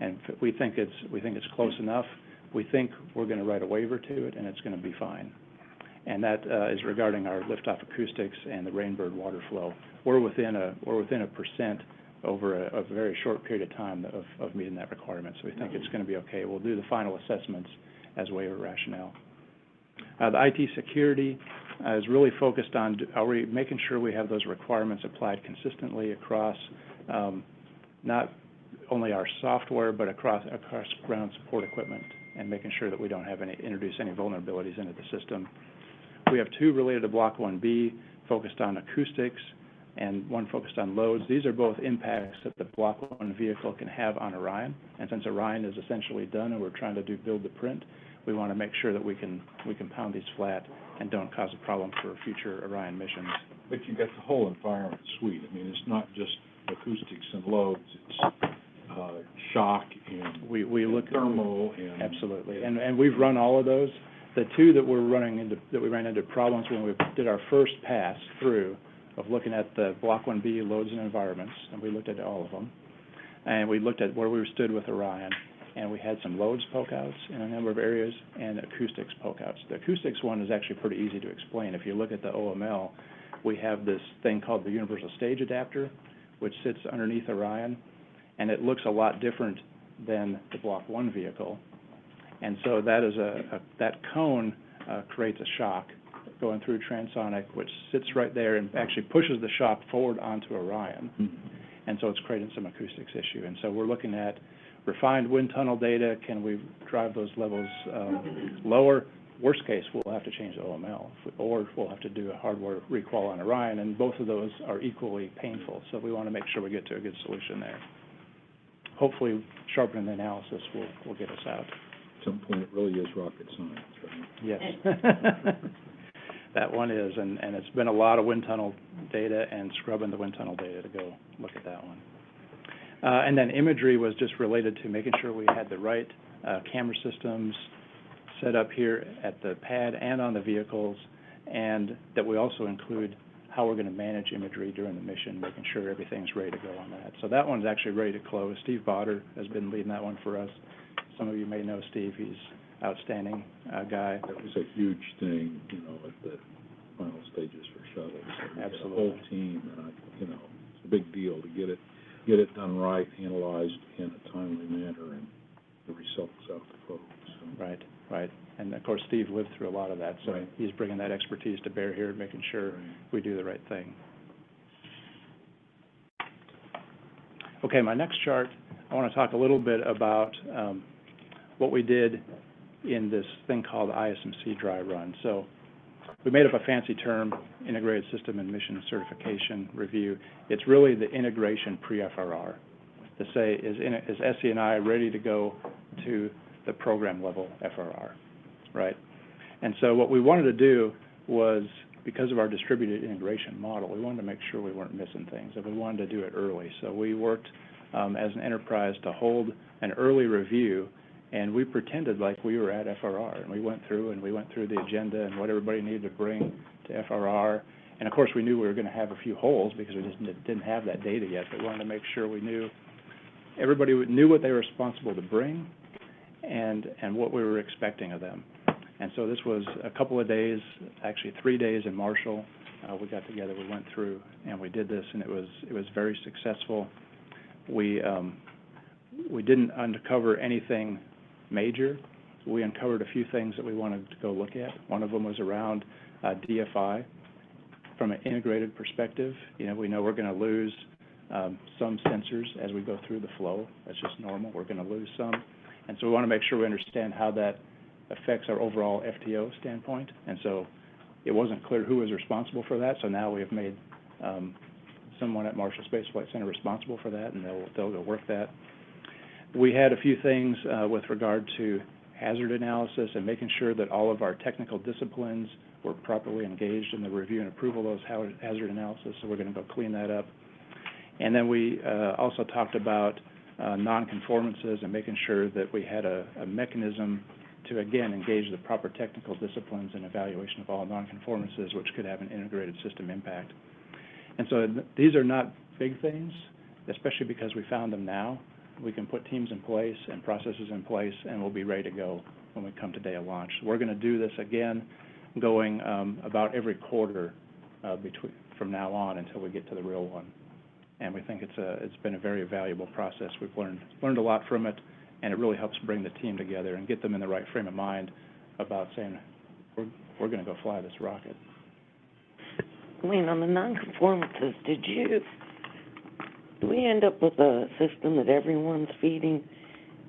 And we think it's close enough. We think we're going to write a waiver to it, and it's going to be fine. And that is regarding our liftoff acoustics and the Rainbird water flow. We're within a % over a very short period of time of meeting that requirement. So we think it's going to be okay. We'll do the final assessments as waiver rationale. The IT security is really focused on, are we making sure we have those requirements applied consistently across not only our software, but across ground support equipment, and making sure that we don't introduce any vulnerabilities into the system. We have 2 related to Block 1B, focused on acoustics, and one focused on loads. These are both impacts that the Block 1 vehicle can have on Orion. And since Orion is essentially done and we're trying to build the print, we want to make sure that we can pound these flat and don't cause a problem for future Orion missions. But you got the whole environment suite. I mean, it's not just acoustics and loads, it's shock and we look thermal and absolutely. And we've run all of those. The 2 that we ran into problems when we did our first pass through of looking at the Block 1B loads and environments, and we looked at all of them. and we looked at where we stood with Orion, and we had some loads poke outs in a number of areas and acoustics poke outs. The acoustics one is actually pretty easy to explain. If you look at the OML, we have this thing called the Universal Stage Adapter, which sits underneath Orion, and it looks a lot different than the Block 1 vehicle. And so that is that cone creates a shock going through transonic, which sits right there and actually pushes the shock forward onto Orion. And so it's creating some acoustics issue. And so we're looking at refined wind tunnel data. Can we drive those levels lower? Worst case, we'll have to change the OML, or we'll have to do a hardware requal on Orion, and both of those are equally painful. So we want to make sure we get to a good solution there. Hopefully, sharpening the analysis will get us out. At some point, it really is rocket science, right? Yes. That one is, and it's been a lot of wind tunnel data and scrubbing the wind tunnel data to go look at that one. And then imagery was just related to making sure we had the right camera systems set up here at the pad and on the vehicles, and that we also include how we're going to manage imagery during the mission, making sure everything's ready to go on that. So that one's actually ready to close. Steve Botter has been leading that one for us. Some of you may know Steve. He's outstanding guy. That was a huge thing, you know, at the final stages for shuttles. Absolutely. The whole team, and it's a big deal to get it done right, analyzed in a timely manner, and the results out to folks. So. Right. And of course, Steve lived through a lot of that, so right. He's bringing that expertise to bear here, making sure we do the right thing. Okay, my next chart, I want to talk a little bit about what we did in this thing called ISMC dry run. So we made up a fancy term, Integrated System and Mission Certification Review. It's really the integration pre-FRR, to say, is SE&I ready to go to the program level FRR, right? And so what we wanted to do was, because of our distributed integration model, we wanted to make sure we weren't missing things, and we wanted to do it early. So we worked as an enterprise to hold an early review, and we pretended like we were at FRR, and we went through the agenda and what everybody needed to bring to FRR. And of course, we knew we were going to have a few holes because we just didn't have that data yet, but we wanted to make sure everybody knew what they were responsible to bring, and what we were expecting of them. And so this was a couple of days, actually 3 days in Marshall. We got together, we went through, and we did this, and it was very successful. We didn't uncover anything major. We uncovered a few things that we wanted to go look at. One of them was around DFI. From an integrated perspective, we know we're going to lose some sensors as we go through the flow. That's just normal. We're going to lose some. And so we want to make sure we understand how that affects our overall FTO standpoint. And so it wasn't clear who was responsible for that, so now we have made someone at Marshall Space Flight Center responsible for that, and they'll go work that. We had a few things with regard to hazard analysis and making sure that all of our technical disciplines were properly engaged in the review and approval of those hazard analysis, so we're going to go clean that up. And then we also talked about nonconformances and making sure that we had a mechanism to, again, engage the proper technical disciplines and evaluation of all nonconformances, which could have an integrated system impact. And so these are not big things, especially because we found them now. We can put teams in place and processes in place, and we'll be ready to go when we come to day of launch. We're going to do this again, going about every quarter from now on until we get to the real one. And we think it's been a very valuable process. We've learned a lot from it, and it really helps bring the team together and get them in the right frame of mind about saying, we're going to go fly this rocket. Wayne, on the nonconformances, do we end up with a system that everyone's feeding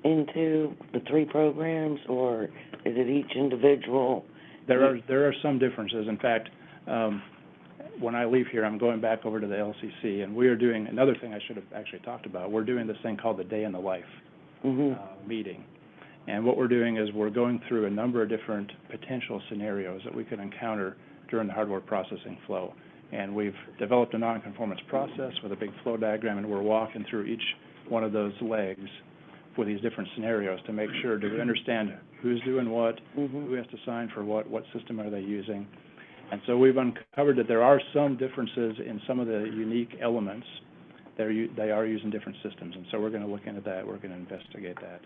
into the 3 programs, or is it each individual? There are some differences. In fact, when I leave here, I'm going back over to the LCC, and we are doing another thing I should have actually talked about. We're doing this thing called the Day in the Life meeting. And what we're doing is we're going through a number of different potential scenarios that we could encounter during the hardware processing flow. And we've developed a nonconformance process with a big flow diagram, and we're walking through each one of those legs for these different scenarios to make sure, do we understand who's doing what, who has to sign for what system are they using. And so we've uncovered that there are some differences in some of the unique elements they are using different systems, and so we're gonna look into that, we're gonna investigate that.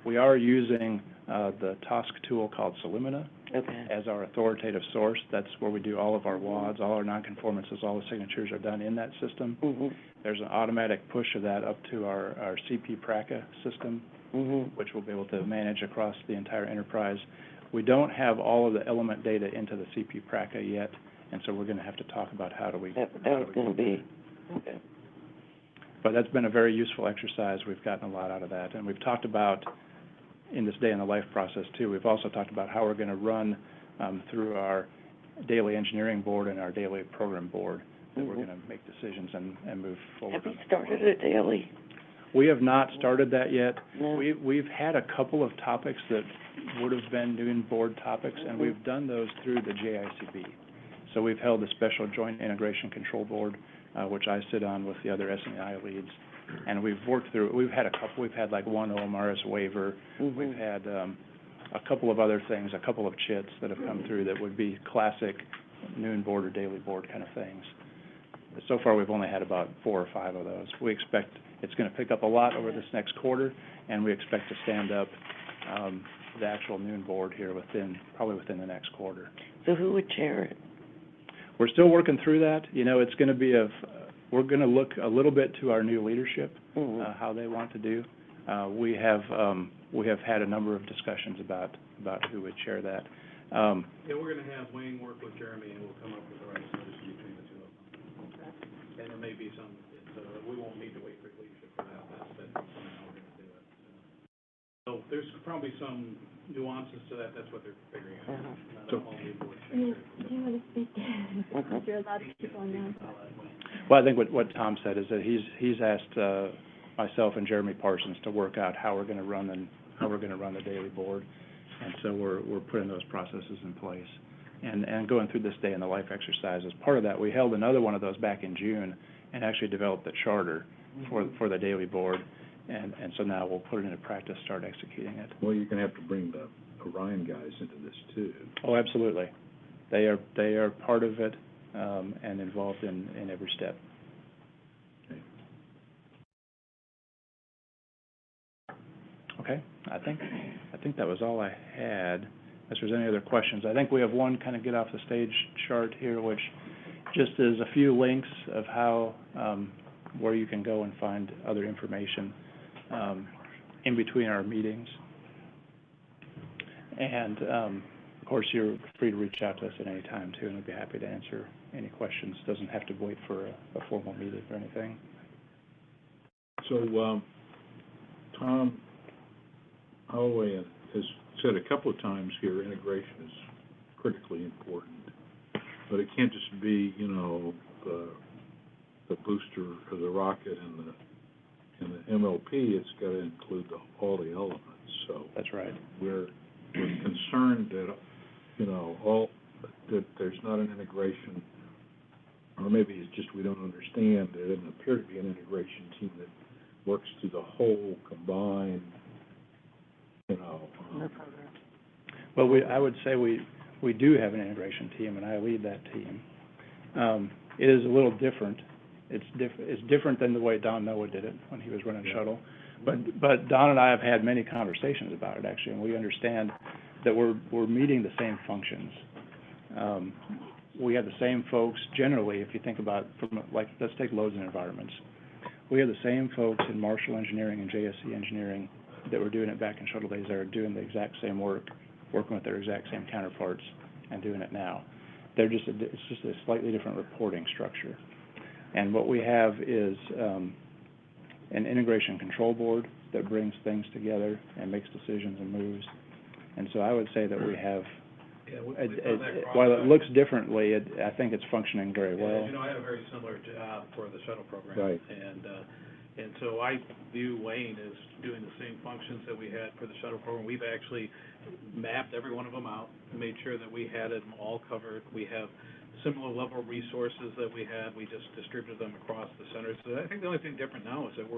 We are using, the TOSC tool called Solumina Okay. as our authoritative source. That's where we do all of our WADs, all our nonconformances, all the signatures are done in that system. Mhm. There's an automatic push of that up to our CP PRACA system, Mhm. which we'll be able to manage across the entire enterprise. We don't have all of the element data into the CP PRACA yet, and so we're gonna have to talk about how do we. That was gonna be, okay. But that's been a very useful exercise. We've gotten a lot out of that. And we've talked about, in this day in the life process too, we've also talked about how we're gonna run, through our daily engineering board and our daily program board, that we're gonna make decisions and move forward. Have you started a daily? We have not started that yet. No? We've had a couple of topics that would have been noon board topics, and we've done those through the JICB. So we've held a special joint integration control board, which I sit on with the other SNI leads, and we've worked through, we've had like one OMRS waiver, we've had, a couple of other things, a couple of chits that have come through that would be classic noon board or daily board kind of things. So far, we've only had about 4 or 5 of those. We expect it's gonna pick up a lot over this next quarter, and we expect to stand up, the actual noon board here probably within the next quarter. So who would chair it? We're still working through that. You know, it's gonna be we're gonna look a little bit to our new leadership, how they want to do. We have had a number of discussions about who would chair that. Yeah, we're gonna have Wayne work with Jeremy, and we'll come up with the right solution between the two of them. And there may be some, we won't need to wait for leadership for that, that's how we're gonna do it. So there's probably some nuances to that, that's what they're figuring out. Not all the board Do you chairs. want to speak? You're allowed to keep on now. Well, I think what Tom said is that he's asked myself and Jeremy Parsons to work out how we're gonna run the daily board, and so we're putting those processes in place. And going through this day in the life exercise, as part of that, we held another one of those back in June and actually developed the charter for the daily board, and so now we'll put it into practice, start executing it. Well, you're gonna have to bring the Orion guys into this too. Oh, absolutely. They are part of it, and involved in every step. Okay, I think that was all I had. Unless there's any other questions. I think we have one kind of get off the stage chart here, which just is a few links of how, where you can go and find other information, in between our meetings. And, of course, you're free to reach out to us at any time too, and we'd be happy to answer any questions. Doesn't have to wait for a formal meeting or anything. So, Tom Holloway has said a couple of times here, integration is critically important, but it can't just be, you know, the booster or the rocket and the MLP. It's got to include all the elements. So That's right. We're concerned that, you know, that there's not an integration, or maybe it's just we don't understand. There doesn't appear to be an integration team that works through the whole combined, you know. Well, I would say we do have an integration team, and I lead that team. It is a little different. It's different than the way Don Noah did it when he was running shuttle. But Don and I have had many conversations about it, actually, and we understand that we're meeting the same functions. We have the same folks, generally, if you think about, let's take loads and environments. We have the same folks in Marshall Engineering and JSC Engineering that were doing it back in shuttle days that are doing the exact same work, working with their exact same counterparts and doing it now. It's just a slightly different reporting structure. And what we have is an integration control board that brings things together and makes decisions and moves. And so I would say that we have, while it looks differently, I think it's functioning very well. You know, I had a very similar job for the shuttle program. Right. And so I view Wayne as doing the same functions that we had for the shuttle program. We've actually mapped every one of them out, made sure that we had them all covered. We have similar level resources that we had. We just distributed them across the center. So I think the only thing different now is that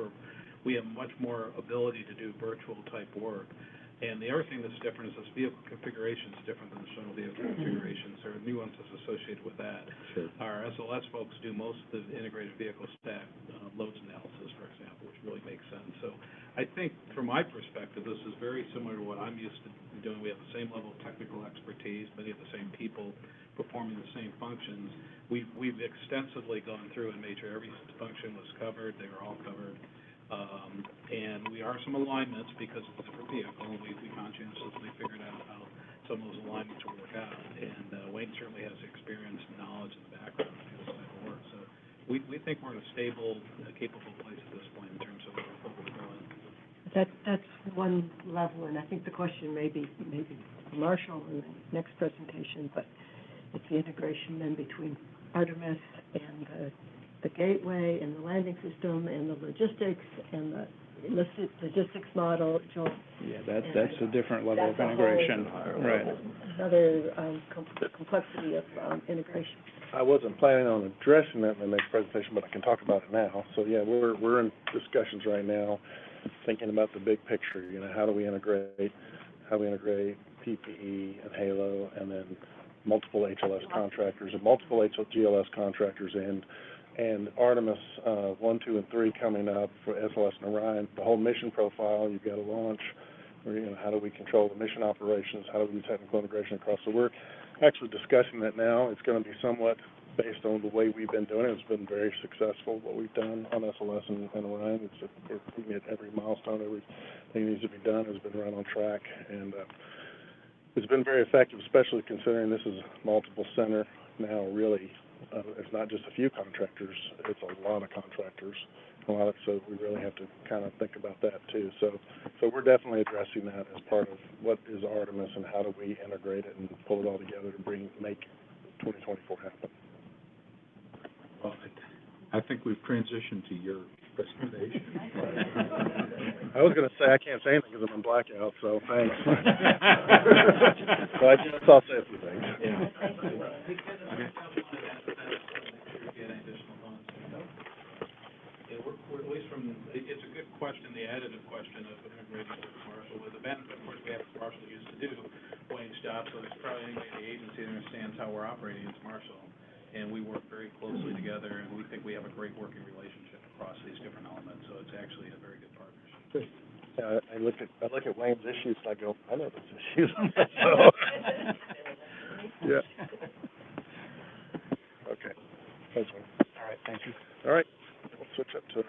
we have much more ability to do virtual type work. And the other thing that's different is this vehicle configuration is different than the shuttle vehicle configurations. There are nuances associated with that. Sure. Our SLS folks do most of the integrated vehicle stack loads analysis, for example, which really makes sense. So I think, from my perspective, this is very similar to what I'm used to doing. We have the same level of technical expertise, many of the same people performing the same functions. We've extensively gone through and made sure every function was covered, they were all covered. And we are some alignments because it's a different vehicle, and we conscientiously figured out how some of those alignments will work out. And Wayne certainly has the experience and knowledge and the background to do this type of work. So we think we're in a stable, capable place at this point in terms of what we're doing. That's one level, and I think the question may be Marshall in the next presentation, but it's the integration then between Artemis and the gateway and the landing system and the logistics and the logistics model, Joel. Yeah, that's a different level of integration, right. Another complexity of integration. I wasn't planning on addressing that in the next presentation, but I can talk about it now. So, yeah, we're in discussions right now, thinking about the big picture, you know, how do we integrate PPE and Halo, and then multiple HLS contractors and multiple GLS contractors, and Artemis 1, 2, and 3 coming up for SLS and Orion. The whole mission profile, you've got to launch, or, you know, how do we control the mission operations, how do we do technical integration across. So we're actually discussing that now. It's going to be somewhat based on the way we've been doing it. It's been very successful, what we've done on SLS and Orion. We hit every milestone, everything that needs to be done has been right on track, and it's been very effective, especially considering this is multiple center now, really. It's not just a few contractors, it's a lot of contractors. So we really have to kind of think about that too. So we're definitely addressing that as part of what is Artemis and how do we integrate it and pull it all together to make 2024 happen. Well, I think we've transitioned to your presentation. I was going to say I can't say anything because I'm in blackout, so thanks. So I guess I'll say a few things. We're at least it's a good question, the additive question of integrating with Marshall. With the benefit, of course, we have Marshall used to do Wayne's job, so there's probably anybody in the agency that understands how we're operating as Marshall. And we work very closely together, and we think we have a great working relationship across these different elements, so it's actually a very good partnership. Yeah, I look at Wayne's issues and I go, I know those issues. So, yeah. Okay. Thanks, Wayne. All right, thank you. All right, we'll switch up to